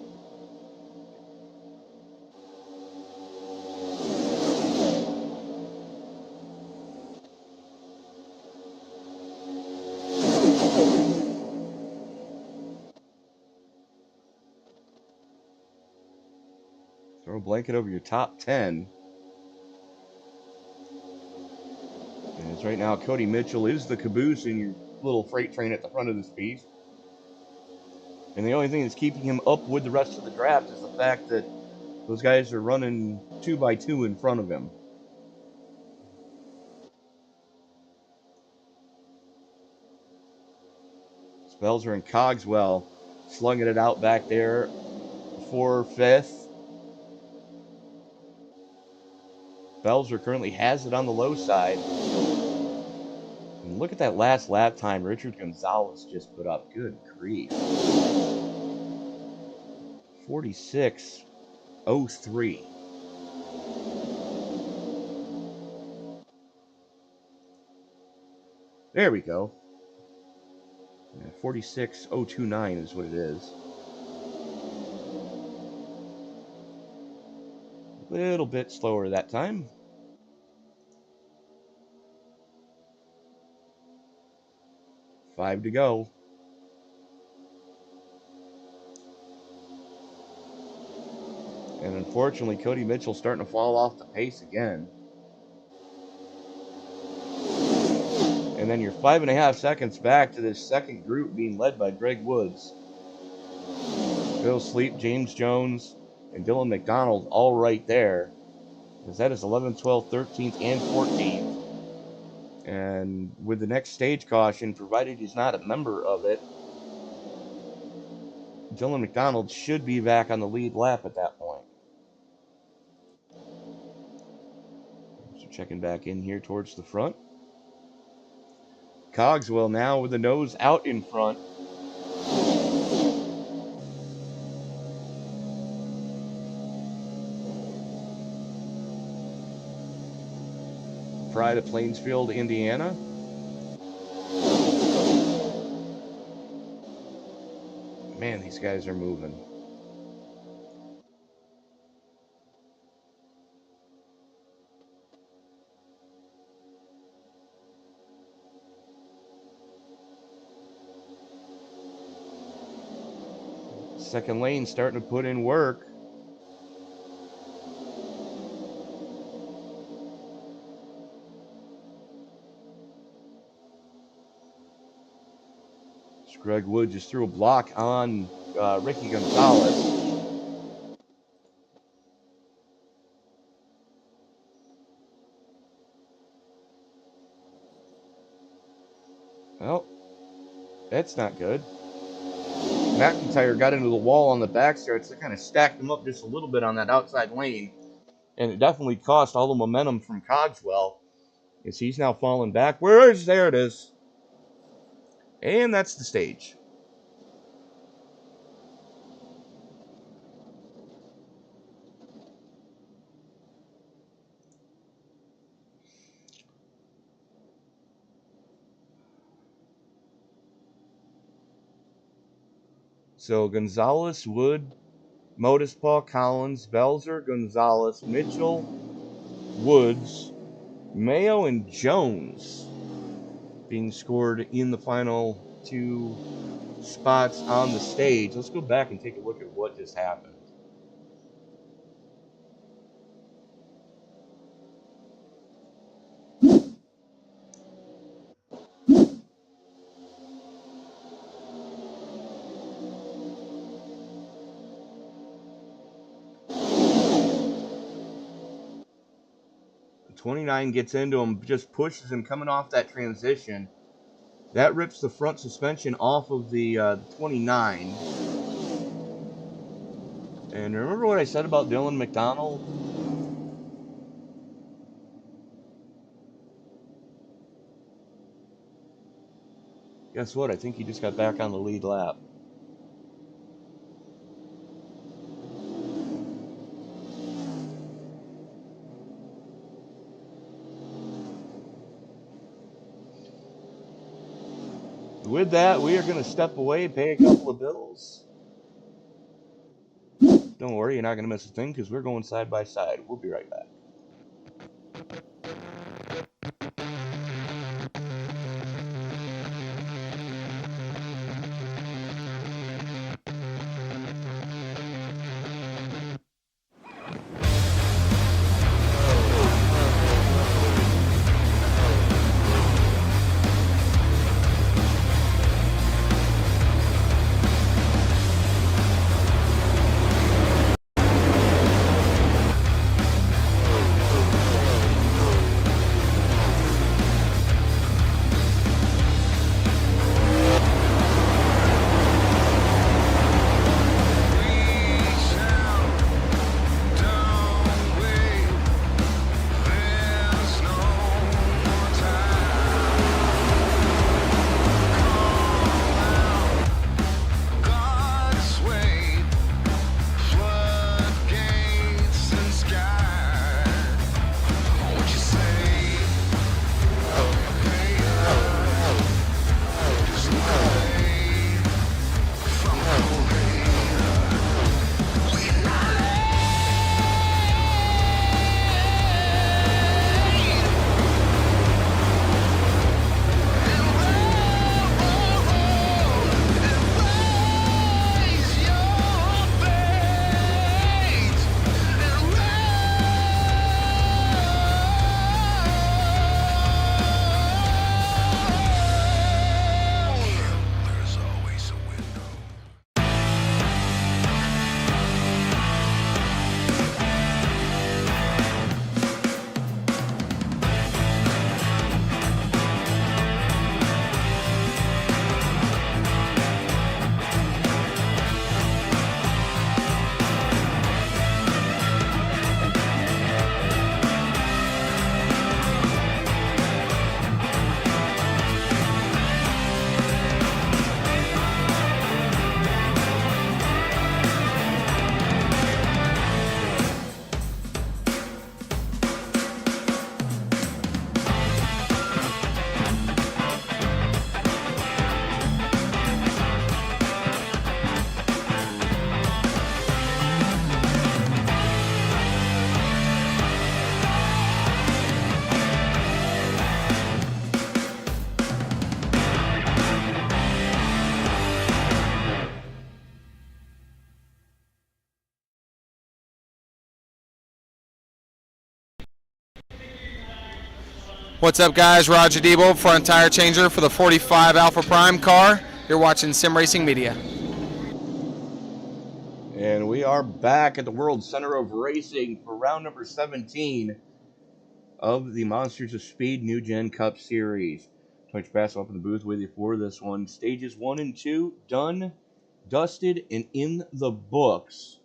Throw a blanket over your top 10. And it's right now Cody Mitchell is the caboose in your little freight train at the front of this piece. And the only thing that's keeping him up with the rest of the draft is the fact that those guys are running 2x2 in front of him. Spelzer and Cogswell slugging it out back there for 5th. Belzer currently has it on the low side. And look at that last lap time Richard Gonzalez just put up. Good grief. 46:03. There we go. 46:029 is what it is. A little bit slower that time. Five to go. And unfortunately, Cody Mitchell's starting to fall off the pace again. And then you're 5.5 seconds back to this second group being led by Greg Woods. Bill Sleep, James Jones, and Dylan McDonald all right there. Because that is 11th, 12th, 13th, and 14th. And with the next stage caution, provided he's not a member of it, Dylan McDonald should be back on the lead lap at that point. So checking back in here towards the front. Cogswell now with the nose out in front. Pride of Plainsfield, Indiana. Man, these guys are moving. Second lane starting to put in work. Greg Wood just threw a block on Ricky Gonzalez. Well, that's not good. McIntyre got into the wall on the backstretch. They kind of stacked him up just a little bit on that outside lane. And it definitely cost all the momentum from Cogswell, as he's now falling back. There it is. And that's the stage. So Gonzalez, Wood, Modespaw, Collins, Belzer, Gonzalez, Mitchell, Woods, Mayo, and Jones being scored in the final 2 spots on the stage. Let's go back and take a look at what just happened. The 29 gets into him, just pushes him coming off that transition. That rips the front suspension off of the 29. And remember what I said about Dylan McDonald? Guess what? I think he just got back on the lead lap. With that, we are going to step away, pay a couple of bills. Don't worry, you're not going to miss a thing because we're going side by side. We'll be right back. What's up, guys? Roger Debo, front tire changer for the 45 Alpha Prime car. You're watching Sim Racing Media. And we are back at the World Center of Racing for round number 17 of the Monsters of Speed NewGen Cup Series. Twitch Bass up in the booth with you for this one. Stages 1 and 2 done, dusted, and in the books.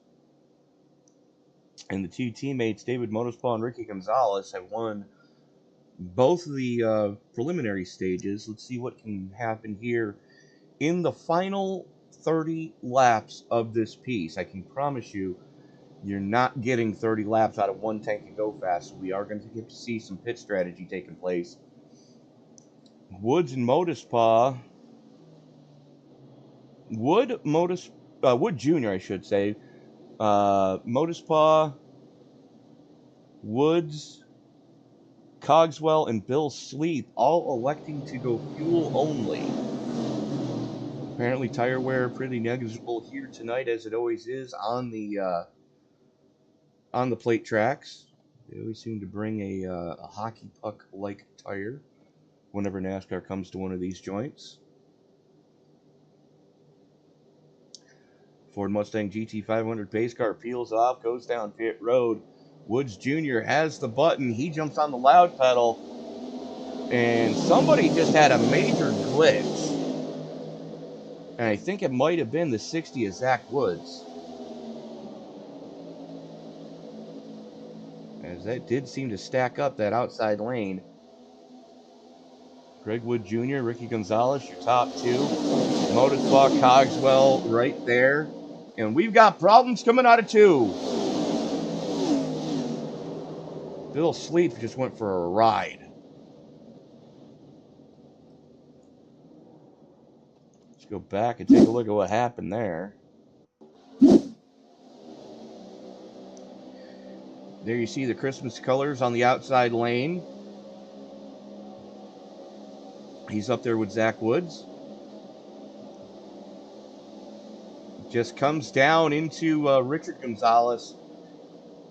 And the two teammates, David Motorspaw and Ricky Gonzalez, have won both of the preliminary stages. Let's see what can happen here in the final 30 laps of this piece. I can promise you, you're not getting 30 laps out of one tank and go fast. So we are going to get to see some pit strategy taking place. Woods and Motorspaw. Wood Jr., I should say. Motorspaw, Woods, Cogswell, and Bill Sleep all electing to go fuel only. Apparently tire wear pretty negligible here tonight, as it always is on the plate tracks. They always seem to bring a hockey puck-like tire whenever NASCAR comes to one of these joints. Ford Mustang GT500 pace car peels off, goes down pit road. Woods Jr. has the button. He jumps on the loud pedal. And somebody just had a major glitch. And I think it might have been the 60 of Zach Woods. As that did seem to stack up that outside lane. Greg Wood Jr., Ricky Gonzalez, your top two. Motorspaw, Cogswell right there. And we've got problems coming out of two. Bill Sleep just went for a ride. Let's go back and take a look at what happened there. There you see the Christmas colors on the outside lane. He's up there with Zach Woods. Just comes down into Richard Gonzalez.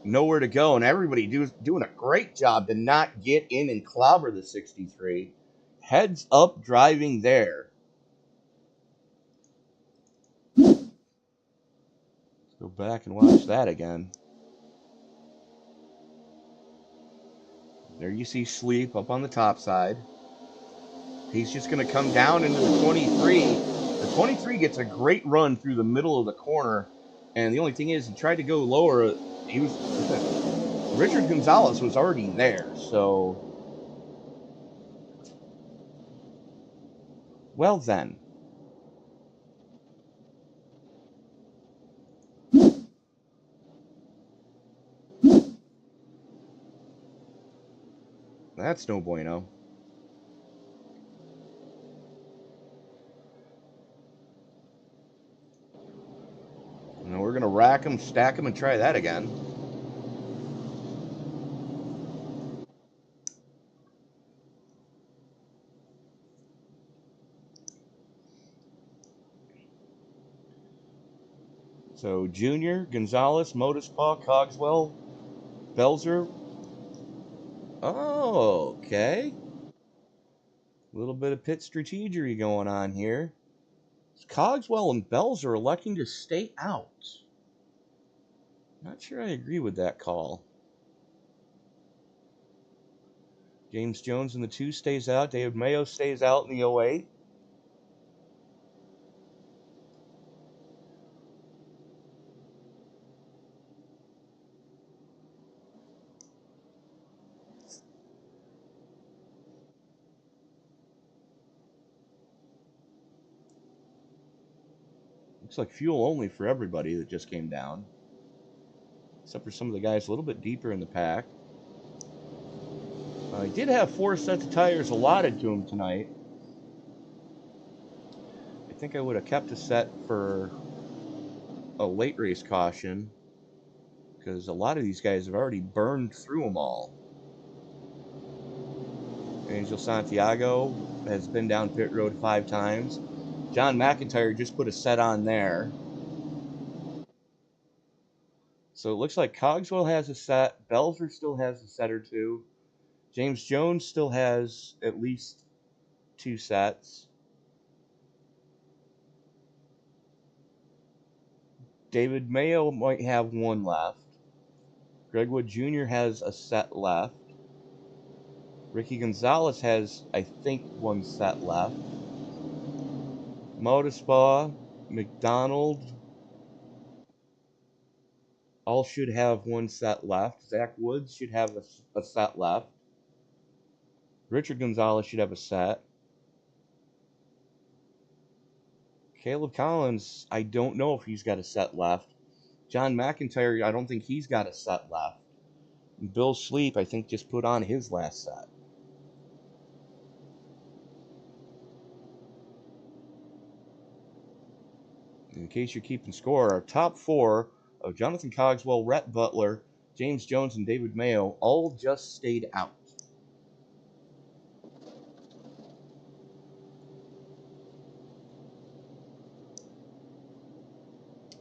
Nowhere to go, and everybody doing a great job to not get in and clobber the 63. Heads up driving there. Let's go back and watch that again. There you see Sleep up on the top side. He's just going to come down into the 23. The 23 gets a great run through the middle of the corner, and the only thing is he tried to go lower. Richard Gonzalez was already there, so well then. That's no bueno. Now we're going to rack them, stack them, and try that again. So Junior, Gonzalez, Motorspaw, Cogswell, Belzer. Oh, okay. A little bit of pit strategery going on here. Cogswell and Belzer are electing to stay out. Not sure I agree with that call. James Jones in the 2 stays out. David Mayo stays out in the 08. Looks like fuel only for everybody that just came down. Except for some of the guys a little bit deeper in the pack. I did have 4 sets of tires allotted to him tonight. I think I would have kept a set for a late race caution, because a lot of these guys have already burned through them all. Angel Santiago has been down pit road 5 times. John McIntyre just put a set on there. So it looks like Cogswell has a set. Belzer still has a set or two. James Jones still has at least 2 sets. David Mayo might have 1 left. Greg Wood Jr. has a set left. Ricky Gonzalez has, I think, 1 set left. Modespa, McDonald, all should have 1 set left. Zach Woods should have a set left. Richard Gonzalez should have a set. Caleb Collins, I don't know if he's got a set left. John McIntyre, I don't think he's got a set left. And Bill Sleep, I think, just put on his last set. In case you're keeping score, our top 4 of Jonathan Cogswell, Rhett Butler, James Jones, and David Mayo all just stayed out.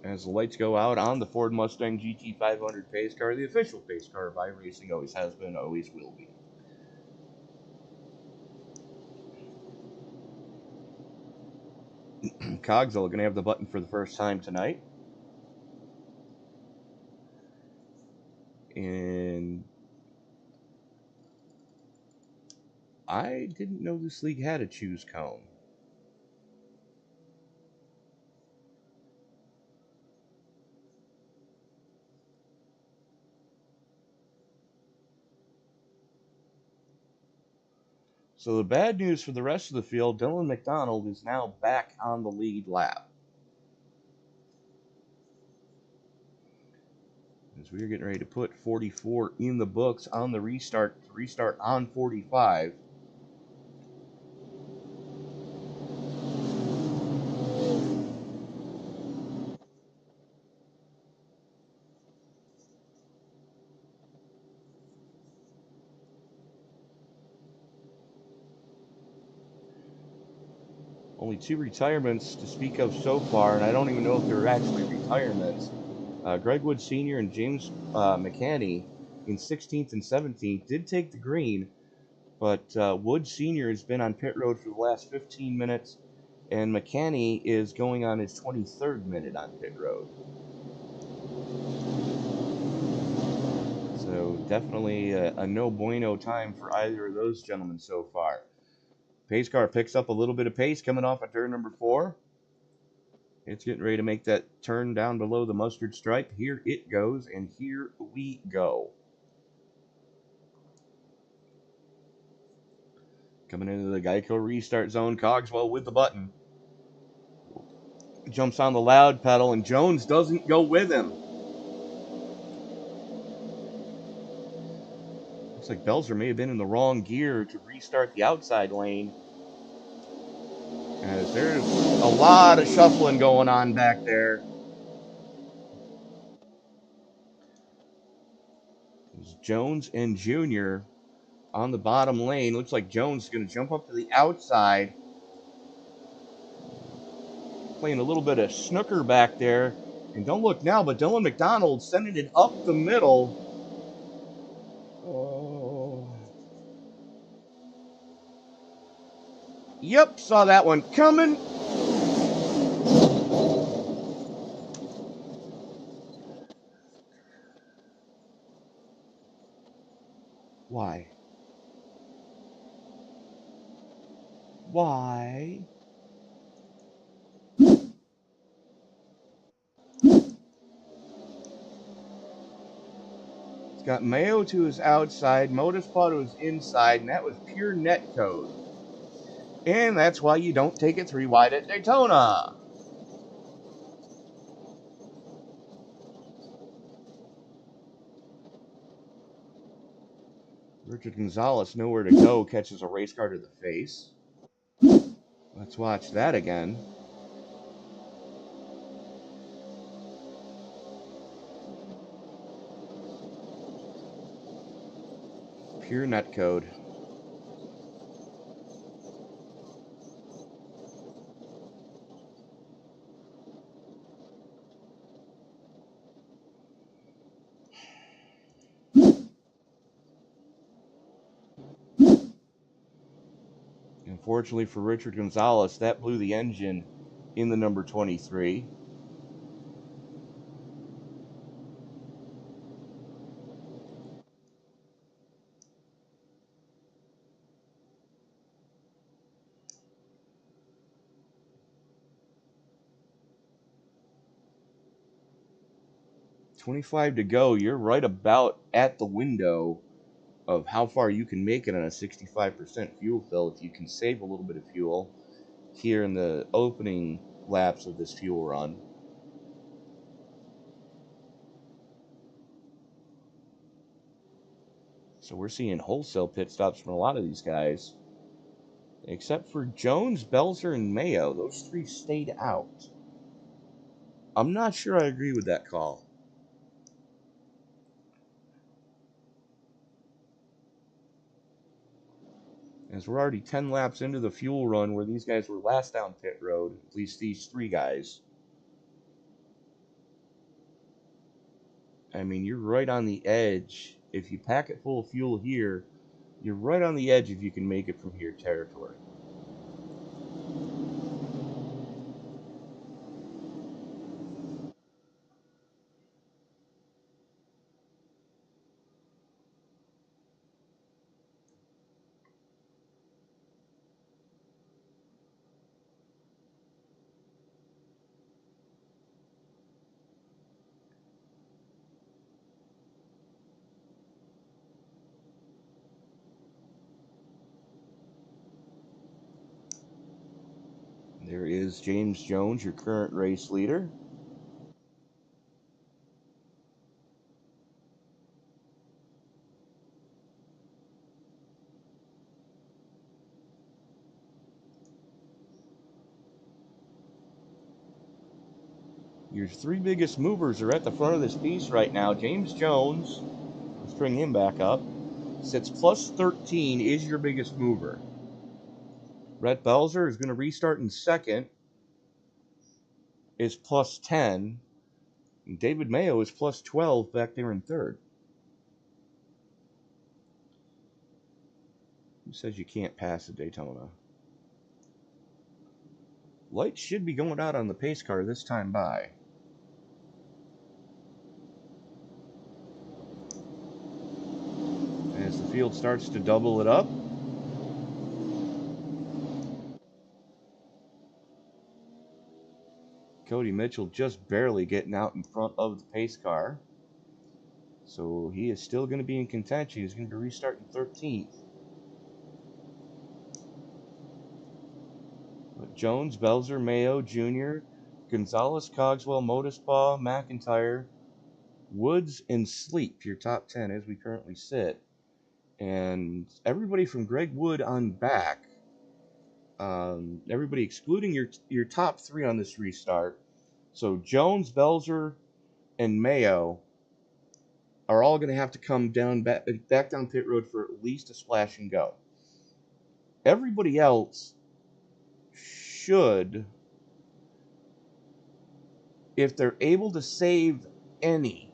As the lights go out on the Ford Mustang GT500 pace car, the official pace car of iRacing, always has been, always will be. Cogswell going to have the button for the first time tonight. And I didn't know this league had a choose cone. So the bad news for the rest of the field, Dylan McDonald is now back on the lead lap. As we are getting ready to put 44 in the books on the restart on 45. Only 2 retirements to speak of so far, and I don't even know if they're actually retirements. Greg Wood Sr. and James McCanney in 16th and 17th did take the green, but Wood Sr. has been on pit road for the last 15 minutes, and McCanney is going on his 23rd minute on pit road. So definitely a no bueno time for either of those gentlemen so far. Pace car picks up a little bit of pace coming off at turn number 4. It's getting ready to make that turn down below the mustard stripe. Here it goes, and here we go. Coming into the Geico restart zone, Cogswell with the button. Jumps on the loud pedal, and Jones doesn't go with him. Looks like Belzer may have been in the wrong gear to restart the outside lane, as there's a lot of shuffling going on back there. It's Jones and Junior on the bottom lane. Looks like Jones is going to jump up to the outside. Playing a little bit of snooker back there. And don't look now, but Dylan McDonald sending it up the middle. Oh. Yep, saw that one coming. Why? Why? It's got Mayo to his outside, Modespa to his inside, and that was pure net code. And that's why you don't take it 3 wide at Daytona. Richard Gonzalez, nowhere to go, catches a race car to the face. Let's watch that again. Pure net code. Unfortunately for Richard Gonzalez, that blew the engine in the number 23. $25 to go. You're right about at the window of how far you can make it on a 65% fuel fill if you can save a little bit of fuel here in the opening laps of this fuel run. So we're seeing wholesale pit stops from a lot of these guys, except for Jones, Belzer, and Mayo. Those three stayed out. I'm not sure I agree with that call. As we're already 10 laps into the fuel run where these guys were last down pit road, at least these three guys. I mean, you're right on the edge. If you pack it full of fuel here, you're right on the edge if you can make it from here territory. There is James Jones, your current race leader. Your three biggest movers are at the front of this piece right now. James Jones, let's bring him back up, sits plus 13, is your biggest mover. Rhett Belzer is going to restart in second, is plus 10. And David Mayo is plus 12 back there in third. Who says you can't pass at Daytona? Lights should be going out on the pace car this time by. As the field starts to double it up. Cody Mitchell just barely getting out in front of the pace car. So he is still going to be in contention. He's going to restart in 13th. But Jones, Belzer, Mayo, Jr., Gonzalez, Cogswell, Modisbaugh, McIntyre, Woods, and Sleep, your top 10 as we currently sit. And everybody from Greg Wood on back, everybody excluding your top three on this restart. So Jones, Belzer, and Mayo are all going to have to come down back down pit road for at least a splash and go. Everybody else should, if they're able to save any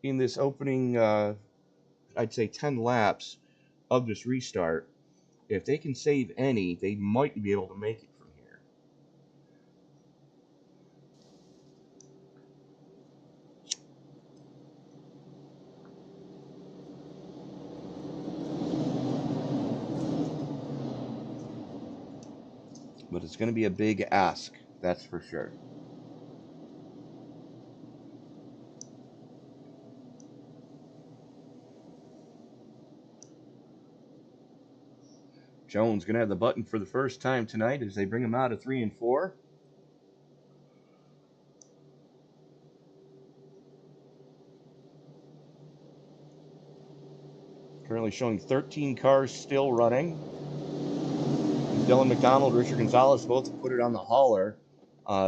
in this opening, I'd say 10 laps of this restart, if they can save any, they might be able to make it from here. But it's going to be a big ask, that's for sure. Jones going to have the button for the first time tonight as they bring him out of 3 and 4. Currently showing 13 cars still running. Dylan McDonald, Richard Gonzalez both put it on the hauler.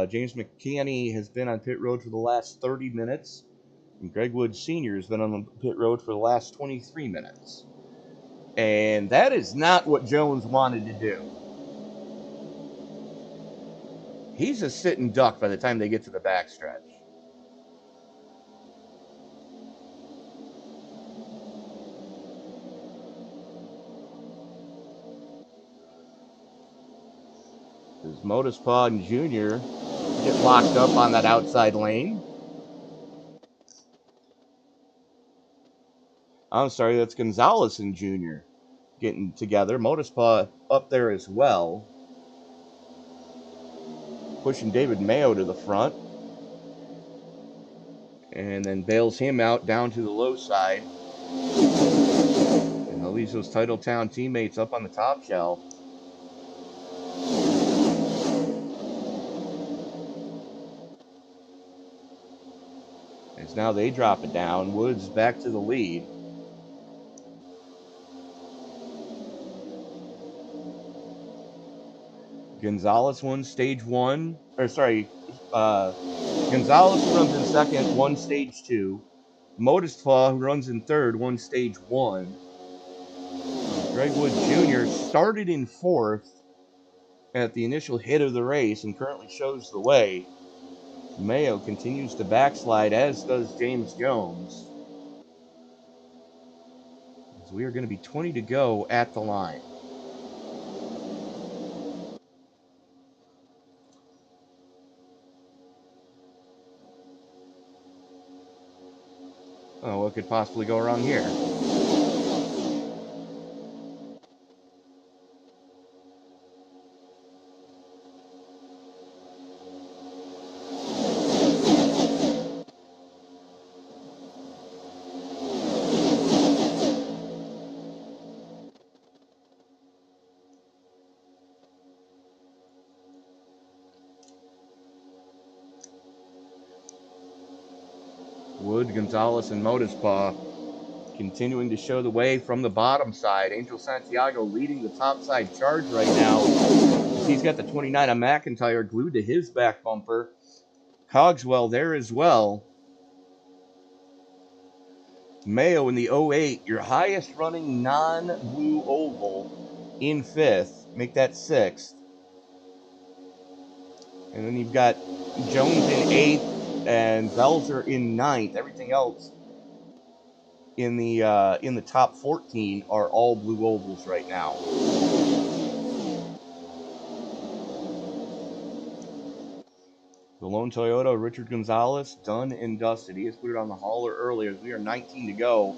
James McKinney has been on pit road for the last 30 minutes. And Greg Wood Sr. has been on the pit road for the last 23 minutes. And that is not what Jones wanted to do. He's a sitting duck by the time they get to the backstretch. Modespaw and Junior get locked up on that outside lane. I'm sorry, that's Gonzalez and Junior getting together. Modespaw up there as well, pushing David Mayo to the front. And then bails him out down to the low side. And leaves those Titletown teammates up on the top shelf. As now they drop it down. Woods back to the lead. Gonzalez won stage one. Gonzalez runs in second, won stage two. Modespaw, who runs in third, won stage one. Greg Wood Jr. started in fourth at the initial hit of the race and currently shows the way. Mayo continues to backslide, as does James Jones. So we are going to be 20 to go at the line. Oh, what could possibly go wrong here? Wood, Gonzalez, and Modespaw continuing to show the way from the bottom side. Angel Santiago leading the top side charge right now. He's got the 29 of McIntyre glued to his back bumper. Cogswell there as well. Mayo in the 08, your highest running non-blue oval, in fifth. Make that sixth. And then you've got Jones in eighth and Belzer in ninth. Everything else in the top 14 are all blue ovals right now. The lone Toyota, Richard Gonzalez, done and dusted. He has put it on the hauler earlier as we are 19 to go.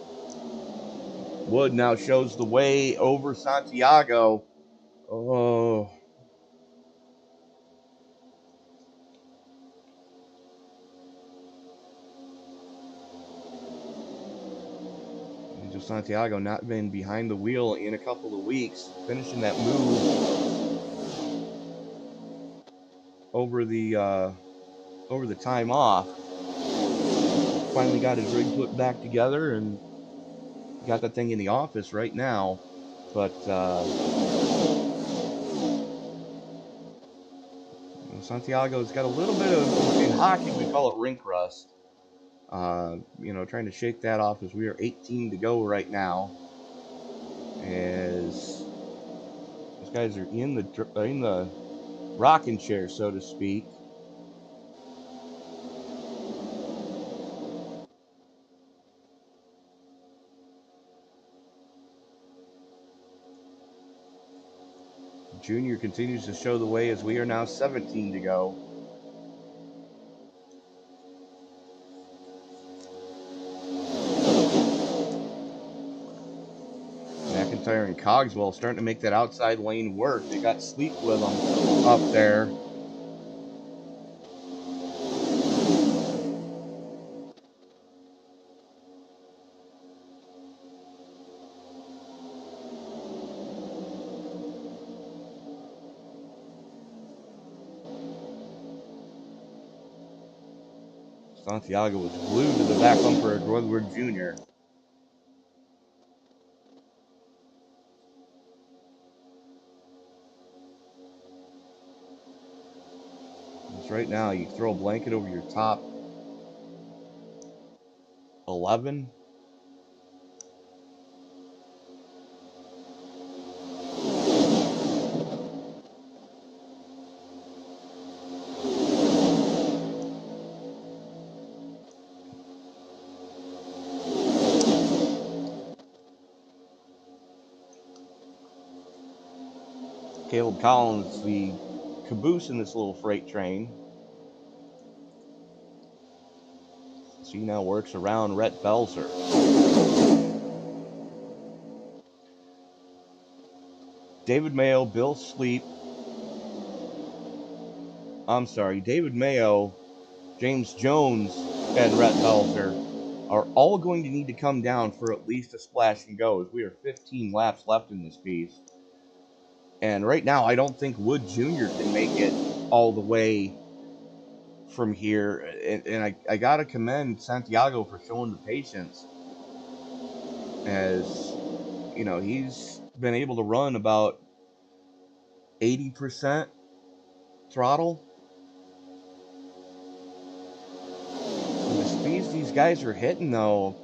Wood now shows the way over Santiago. Oh. Angel Santiago not been behind the wheel in a couple of weeks, finishing that move over the time off. Finally got his rig put back together and got that thing in the office right now. But Santiago's got a little bit of, in hockey we call it rink rust. Trying to shake that off as we are 18 to go right now. As those guys are in the rocking chair, so to speak. Junior continues to show the way as we are now 17 to go. McIntyre and Cogswell starting to make that outside lane work. They got sleep with them up there. Santiago was glued to the back bumper of Woodward Jr. Because right now, you throw a blanket over your top 11. Caleb Collins, the caboose in this little freight train. So he now works around Rhett Belzer. David Mayo, Bill Sleep. I'm sorry, David Mayo, James Jones, and Rhett Belzer are all going to need to come down for at least a splash and go, as we are 15 laps left in this piece. And right now, I don't think Wood Jr. can make it all the way from here. And I got to commend Santiago for showing the patience, as, you know, he's been able to run about 80% throttle. And the speeds these guys are hitting, though,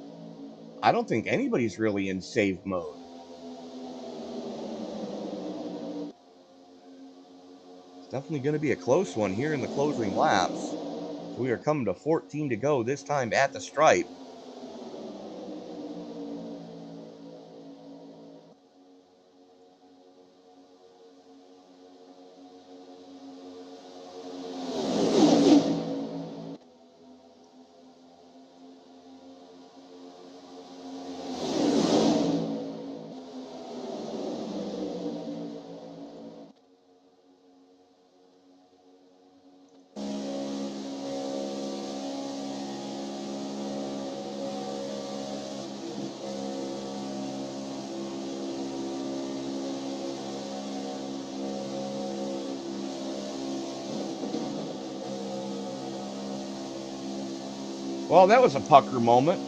I don't think anybody's really in save mode. It's definitely going to be a close one here in the closing laps. We are coming to 14 to go, this time at the stripe. Well, that was a pucker moment.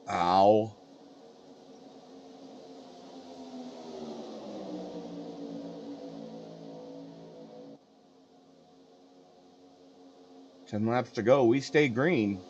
Ow. Ten laps to go. We stay green.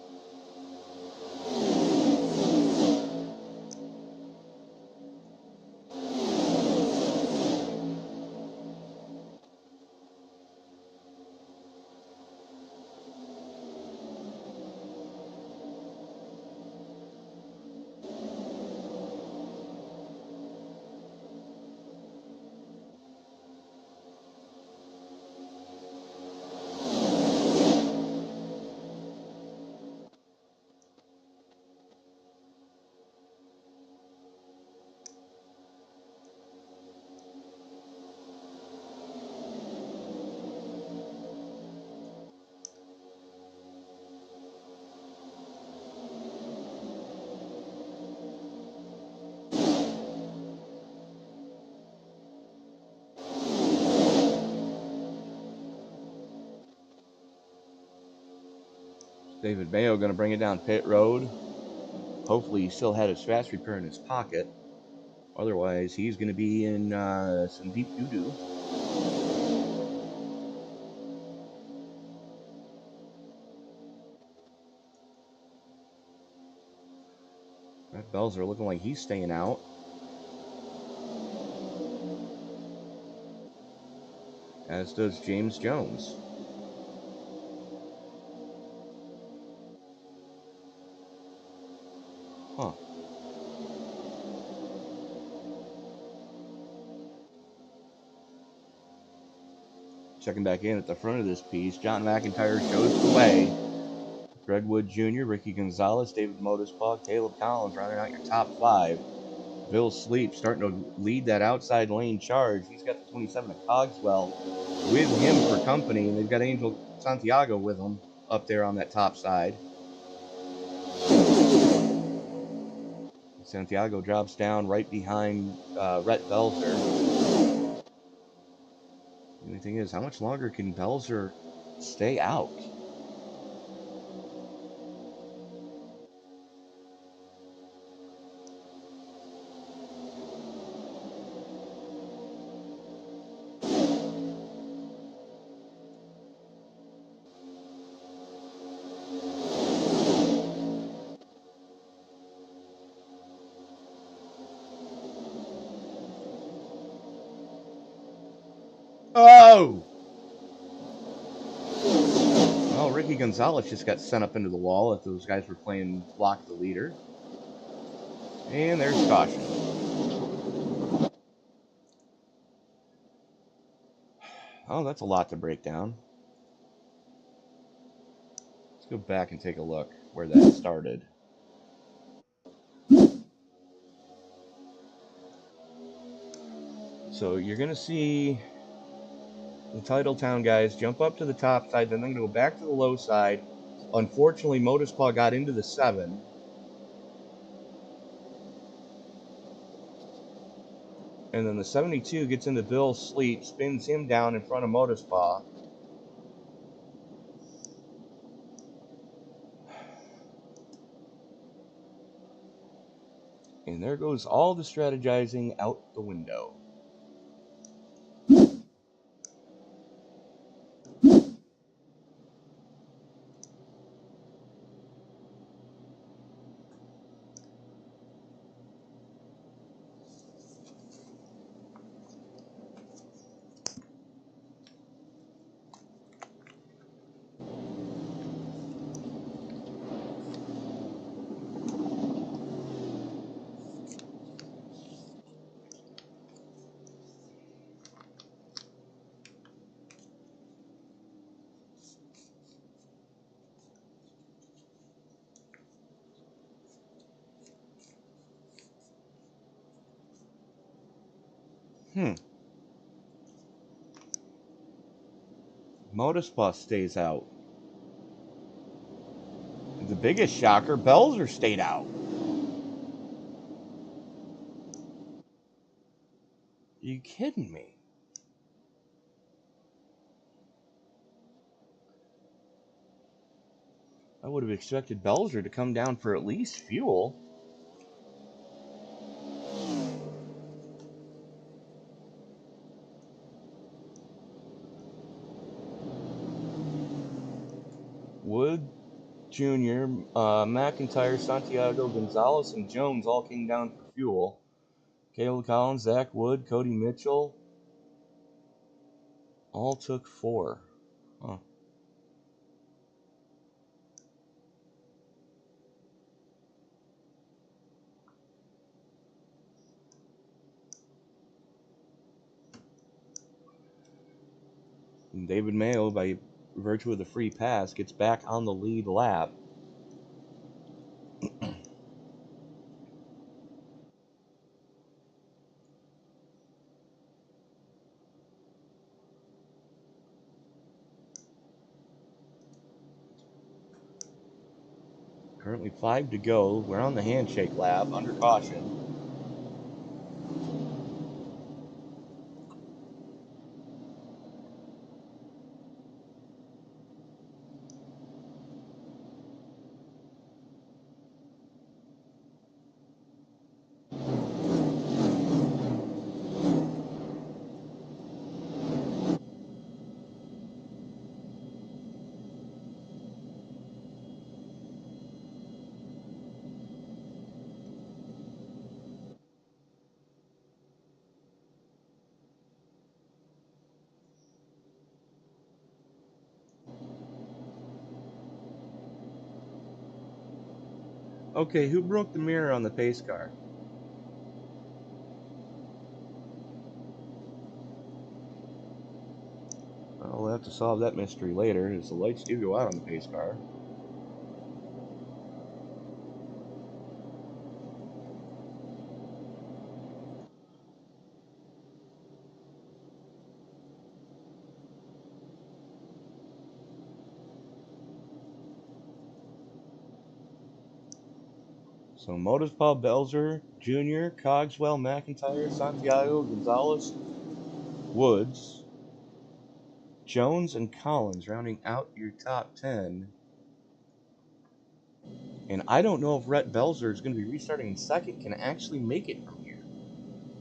David Mayo going to bring it down pit road. Hopefully he still had his fast repair in his pocket. Otherwise, he's going to be in some deep doo-doo. Brett Belzer looking like he's staying out. As does James Jones. Huh. Checking back in at the front of this piece, John McIntyre shows the way. Greg Wood Jr., Ricky Gonzalez, David Motispaw, Caleb Collins rounding out your top 5. Bill Sleep starting to lead that outside lane charge. He's got the 27 of Cogswell with him for company, and they've got Angel Santiago with them up there on that top side. Santiago drops down right behind Rhett Belzer. The only thing is, how much longer can Belzer stay out? Oh! Well, Ricky Gonzalez just got sent up into the wall if those guys were playing block the leader. And there's caution. Oh, that's a lot to break down. Let's go back and take a look where that started. So you're going to see the Titletown guys jump up to the top side, then they're going to go back to the low side. Unfortunately, Motispaw got into the 7. And then the 72 gets into Bill Sleep, spins him down in front of Motispaw. And there goes all the strategizing out the window. Motispaw stays out. The biggest shocker, Belzer stayed out. Are you kidding me? I would have expected Belzer to come down for at least fuel. Wood Jr., McIntyre, Santiago, Gonzalez, and Jones all came down for fuel. Caleb Collins, Zach Wood, Cody Mitchell all took 4. Huh. And David Mayo, by virtue of the free pass, gets back on the lead lap. Currently 5 to go. We're on the handshake lap, under caution. Okay, who broke the mirror on the pace car? Well, we'll have to solve that mystery later, as the lights do go out on the pace car. So Motorspub, Belzer, Jr., Cogswell, McIntyre, Santiago, Gonzalez, Woods, Jones, and Collins rounding out your top 10. And I don't know if Rhett Belzer is going to be restarting in second, can actually make it from here.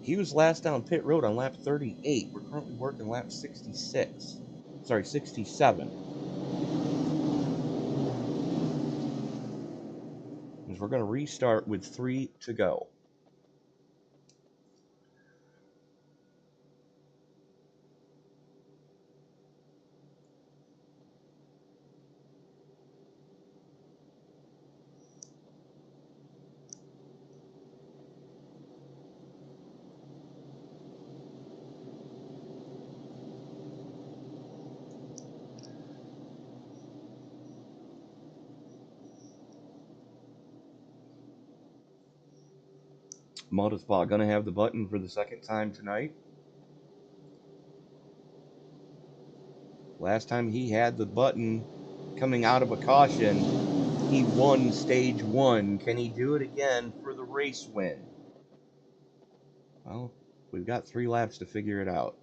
He was last down pit road on lap 38. We're currently working lap 66. Sorry, 67. Because we're going to restart with 3 to go. Motorspot going to have the button for the second time tonight. Last time he had the button coming out of a caution, he won stage 1. Can he do it again for the race win? Well, we've got 3 laps to figure it out.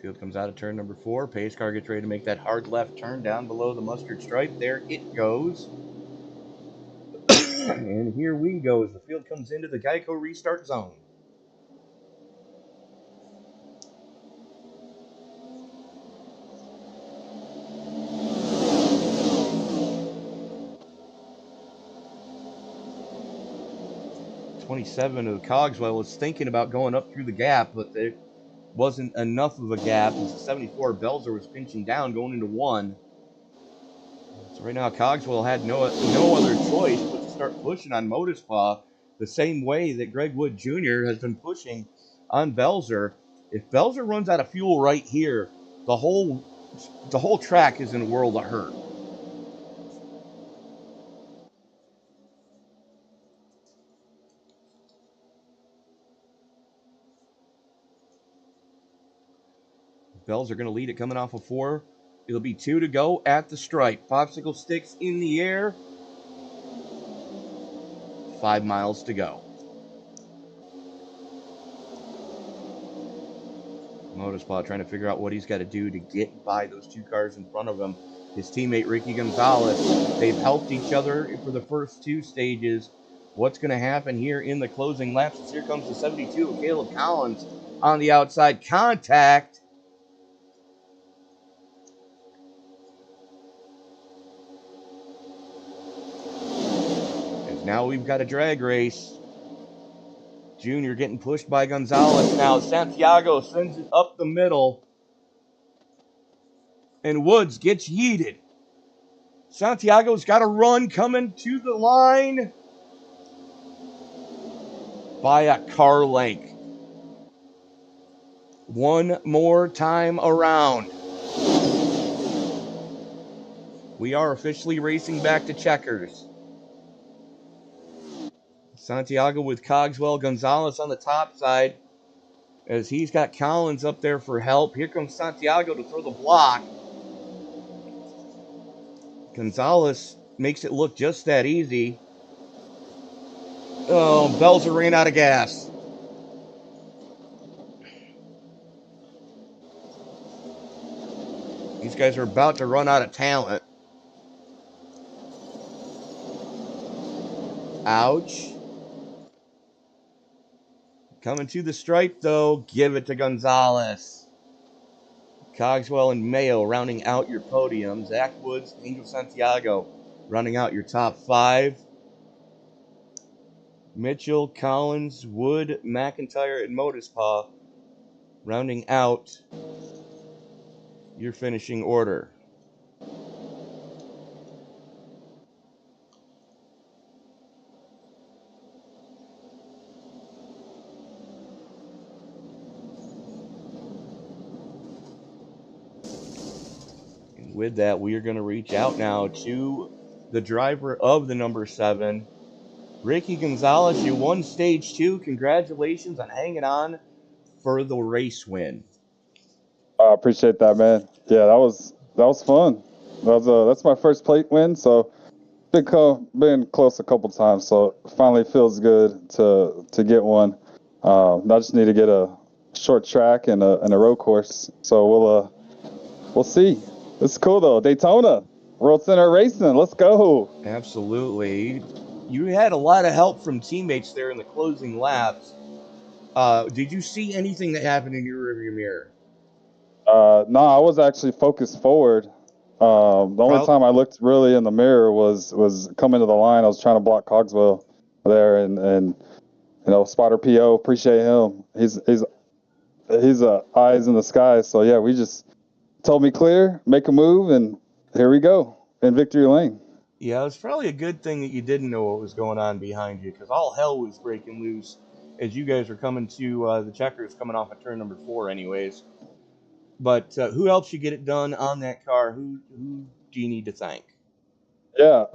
Field comes out of turn number 4. Pace car gets ready to make that hard left turn down below the mustard stripe. There it goes. And here we go as the field comes into the Geico restart zone. '27 of Cogswell was thinking about going up through the gap, but there wasn't enough of a gap as the 74 Belzer was pinching down going into 1. So right now Cogswell had no other choice but to start pushing on Motorspaw the same way that Greg Wood Jr. has been pushing on Belzer. If Belzer runs out of fuel right here, the whole track is in a world of hurt. Belzer going to lead it coming off of 4. It'll be 2 to go at the stripe. Popsicle sticks in the air. 5 miles to go. Motorspot trying to figure out what he's got to do to get by those 2 cars in front of him. His teammate Ricky Gonzalez, they've helped each other for the first 2 stages. What's going to happen here in the closing laps? As here comes the 72 of Caleb Collins on the outside. Contact. And now we've got a drag race. Junior getting pushed by Gonzalez now. Santiago sends it up the middle. And Woods gets yeeted. Santiago's got a run coming to the line by a car length. One more time around. We are officially racing back to checkers. Santiago with Cogswell, Gonzalez on the top side as he's got Collins up there for help. Here comes Santiago to throw the block. Gonzalez makes it look just that easy. Oh, Belzer ran out of gas. These guys are about to run out of talent. Ouch. Coming to the stripe, though. Give it to Gonzalez. Cogswell and Mayo rounding out your podium. Zach Woods, Angel Santiago rounding out your top 5. Mitchell, Collins, Wood, McIntyre, and Motorspaw rounding out your finishing order. with that, we are going to reach out now to the driver of the number 7, Ricky Gonzalez. You won stage 2. Congratulations on hanging on for the race win. I appreciate that, man. Yeah, that was fun. That's my first plate win, so been close a couple times, so finally feels good to get one. I just need to get a short track and a road course. So we'll see. It's cool though. Daytona, World Center Racing. Let's go. Absolutely. You had a lot of help from teammates there in the closing laps. Did you see anything that happened in your rearview mirror? No, I was actually focused forward. The only time I looked really in the mirror was coming to the line. I was trying to block Cogswell there, and Spotter PO, appreciate him. He's eyes in the sky. So yeah, we just told me clear, make a move, and here we go in victory lane. Yeah, it was probably a good thing that you didn't know what was going on behind you, because all hell was breaking loose as you guys were coming to the checkers, coming off of turn number 4 anyways. But who helps you get it done on that car? Who do you need to thank? Yeah,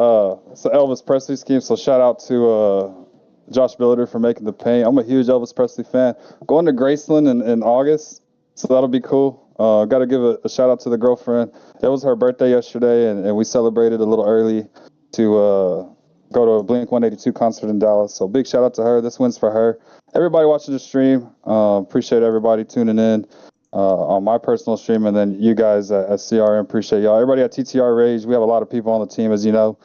it's the Elvis Presley scheme, so shout out to Josh Billiter for making the paint. I'm a huge Elvis Presley fan. Going to Graceland in August, so that'll be cool. Got to give a shout out to the girlfriend. It was her birthday yesterday, and we celebrated a little early to go to a Blink-182 concert in Dallas. So big shout out to her. This win's for her. Everybody watching the stream, appreciate everybody tuning in on my personal stream, and then you guys at CRM, appreciate y'all. Everybody at TTR Rage, we have a lot of people on the team, as you know.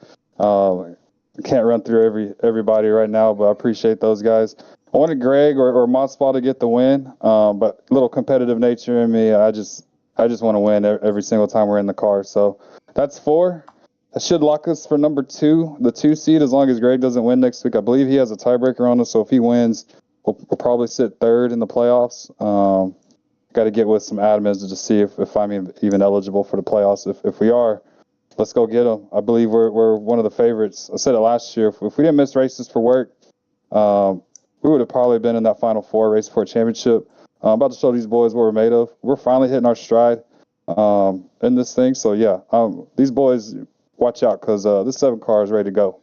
Can't run through everybody right now, but I appreciate those guys. I wanted Greg or Motspa to get the win, but a little competitive nature in me. I just want to win every single time we're in the car. So that's 4. That should lock us for number 2, the 2 seed, as long as Greg doesn't win next week. I believe he has a tiebreaker on us, so if he wins, we'll probably sit 3rd in the playoffs. Got to get with some admins to just see if I'm even eligible for the playoffs. If we are, let's go get them. I believe we're one of the favorites. I said it last year. If we didn't miss races for work, we would have probably been in that Final 4 race for a championship. I'm about to show these boys what we're made of. We're finally hitting our stride in this thing. So, yeah, these boys, watch out, because this 7 car is ready to go.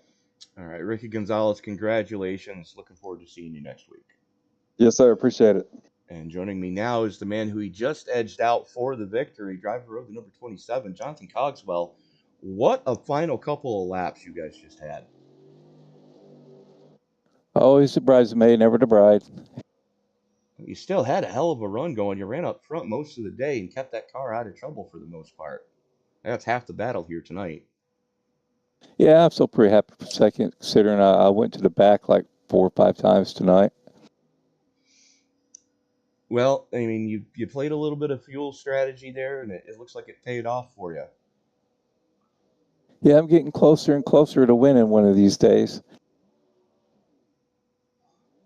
All right, Ricky Gonzalez, congratulations. Looking forward to seeing you next week. Yes, sir. Appreciate it. And joining me now is the man who he just edged out for the victory, driver of the number 27, Jonathan Cogswell. What a final couple of laps you guys just had. Always the bridesmaid, never the bride. You still had a hell of a run going. You ran up front most of the day and kept that car out of trouble for the most part. That's half the battle here tonight. Yeah, I'm still pretty happy for second, considering I went to the back like 4 or 5 times tonight. Well, I mean, you played a little bit of fuel strategy there, and it looks like it paid off for you. Yeah, I'm getting closer and closer to winning one of these days.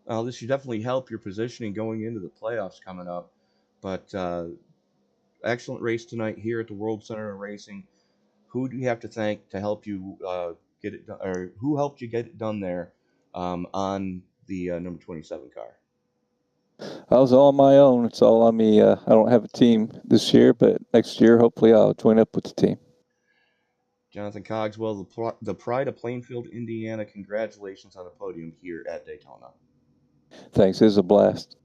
This should definitely help your positioning going into the playoffs coming up. But excellent race tonight here at the World Center of Racing. Who do you have to thank to help you get it done, or who helped you get it done there on the number 27 car? I was all on my own. It's all on me. I don't have a team this year, but next year, hopefully, I'll join up with the team. Jonathan Cogswell, the pride of Plainfield, Indiana. Congratulations on the podium here at Daytona. Thanks. It was a blast.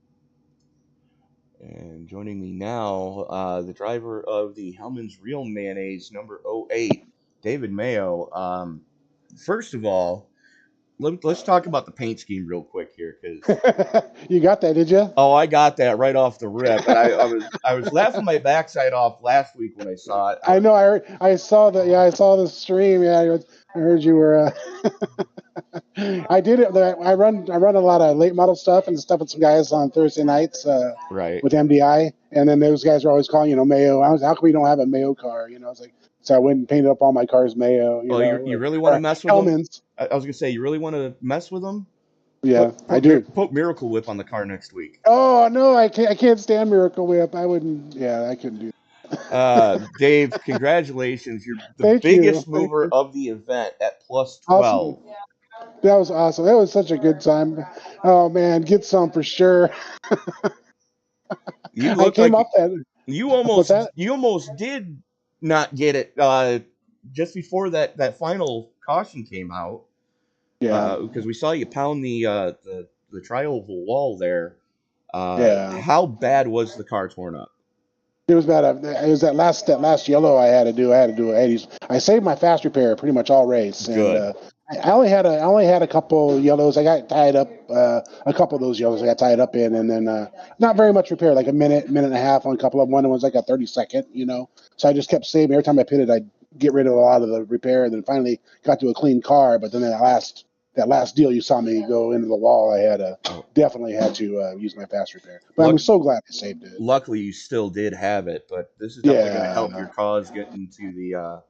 And joining me now, the driver of the Hellman's Real Mayonnaise, number 08, David Mayo. First of all, let's talk about the paint scheme real quick here, because you got that, did you? Oh, I got that right off the rip. And I was laughing my backside off last week when I saw it. I know. I saw that. Yeah, I saw the stream. Yeah, I heard you were. I did it. I run a lot of late model stuff and stuff with some guys on Thursday nights. Right. With MDI, and then those guys are always calling, Mayo. How come we don't have a Mayo car? I was like, so I went and painted up all my cars Mayo. You really want to mess with them? I was gonna say, you really want to mess with them? Yeah, I do. Put Miracle Whip on the car next week. Oh no, I can't stand Miracle Whip. I wouldn't. Yeah, I couldn't do that. Dave, congratulations! You're the biggest mover of the event at plus 12. Awesome. That was awesome. That was such a good time. Oh man, get some for sure. You look like you almost did not get it. Just before that final caution came out, Yeah, because we saw you pound the tri-oval wall there. yeah. How bad was the car torn up? It was bad. It was that last yellow I had to do. I had to do 80s. I saved my fast repair pretty much all race, and Good. I only had a couple yellows. I got tied up. A couple of those yellows I got tied up in, and then not very much repair, like a minute and a half on a couple of them. One was like a 30-second, So I just kept saving. Every time I pitted, I'd get rid of a lot of the repair, and then finally got to a clean car. But then that last deal you saw me go into the wall, I had definitely had to use my fast repair. But I'm so glad I saved it. Luckily, you still did have it, but this is definitely going to help your Yeah. cause get into the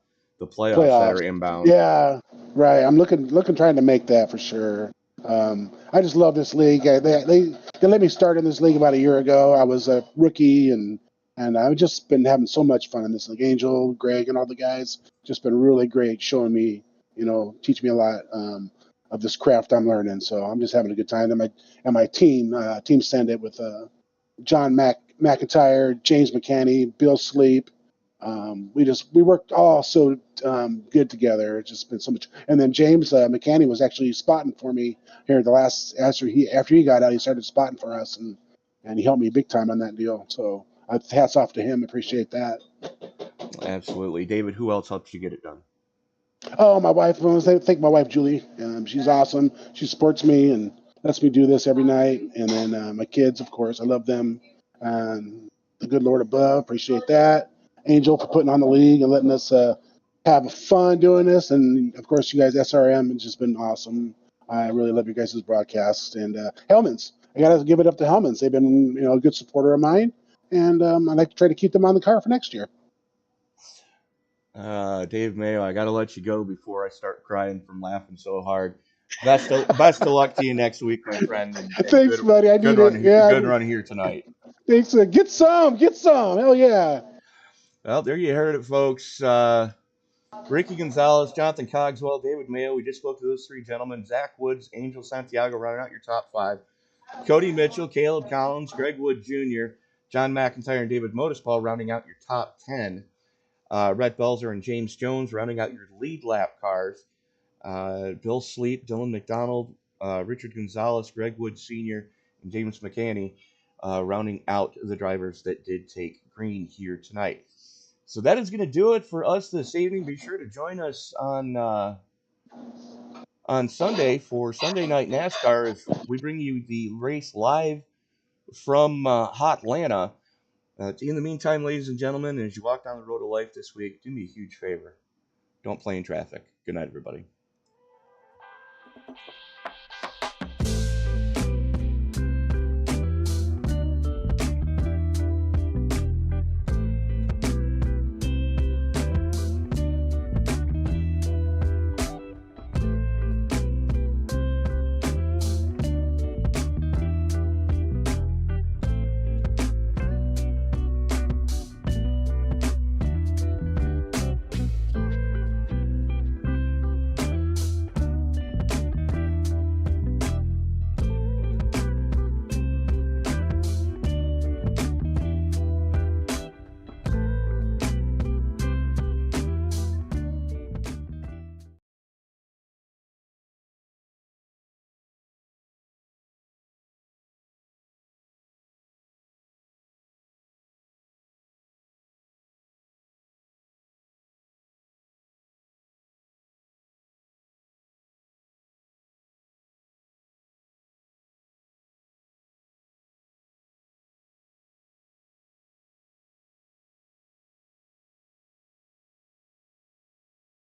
playoffs that are Playoffs. inbound. Yeah, right. I'm looking trying to make that for sure. I just love this league. They let me start in this league about a year ago. I was a rookie and I've just been having so much fun in this league. Angel, Greg, and all the guys just been really great showing me, teaching me a lot of this craft I'm learning. So I'm just having a good time. And my team send it with John McIntyre, James McCanny, Bill Sleep. We worked all so good together. It's just been so much. And then James McCanny was actually spotting for me here after he got out. He started spotting for us, and he helped me big time on that deal. So hats off to him. Appreciate that. Absolutely, David. Who else helped you get it done? Oh, my wife. I want to thank my wife Julie. She's awesome. She supports me and lets me do this every night. And then my kids, of course, I love them. The good Lord above, appreciate that. Angel for putting on the league and letting us have fun doing this. And of course, you guys, SRM, has just been awesome. I really love you guys' broadcast. And Hellman's, I got to give it up to Hellman's. They've been a good supporter of mine. And I'd like to try to keep them on the car for next year. Dave Mayo, I got to let you go before I start crying from laughing so hard. Best of luck to you next week, my friend. And Thanks, buddy. I good need run, it. Yeah. good run here tonight. Thanks. Get some. Hell yeah. Well, there you heard it, folks. Ricky Gonzalez, Jonathan Cogswell, David Mayo. We just spoke to those three gentlemen. Zach Woods, Angel Santiago rounding out your top five. Cody Mitchell, Caleb Collins, Greg Wood Jr., John McIntyre, and David Motispal rounding out your top 10. Rhett Belzer and James Jones rounding out your lead lap cars. Bill Sleep, Dylan McDonald, Richard Gonzalez, Greg Wood Sr., and James McCanny rounding out the drivers that did take green here tonight. So that is going to do it for us this evening. Be sure to join us on Sunday for Sunday Night NASCAR as we bring you the race live from Hotlanta. In the meantime, ladies and gentlemen, as you walk down the road of life this week, do me a huge favor. Don't play in traffic. Good night, everybody.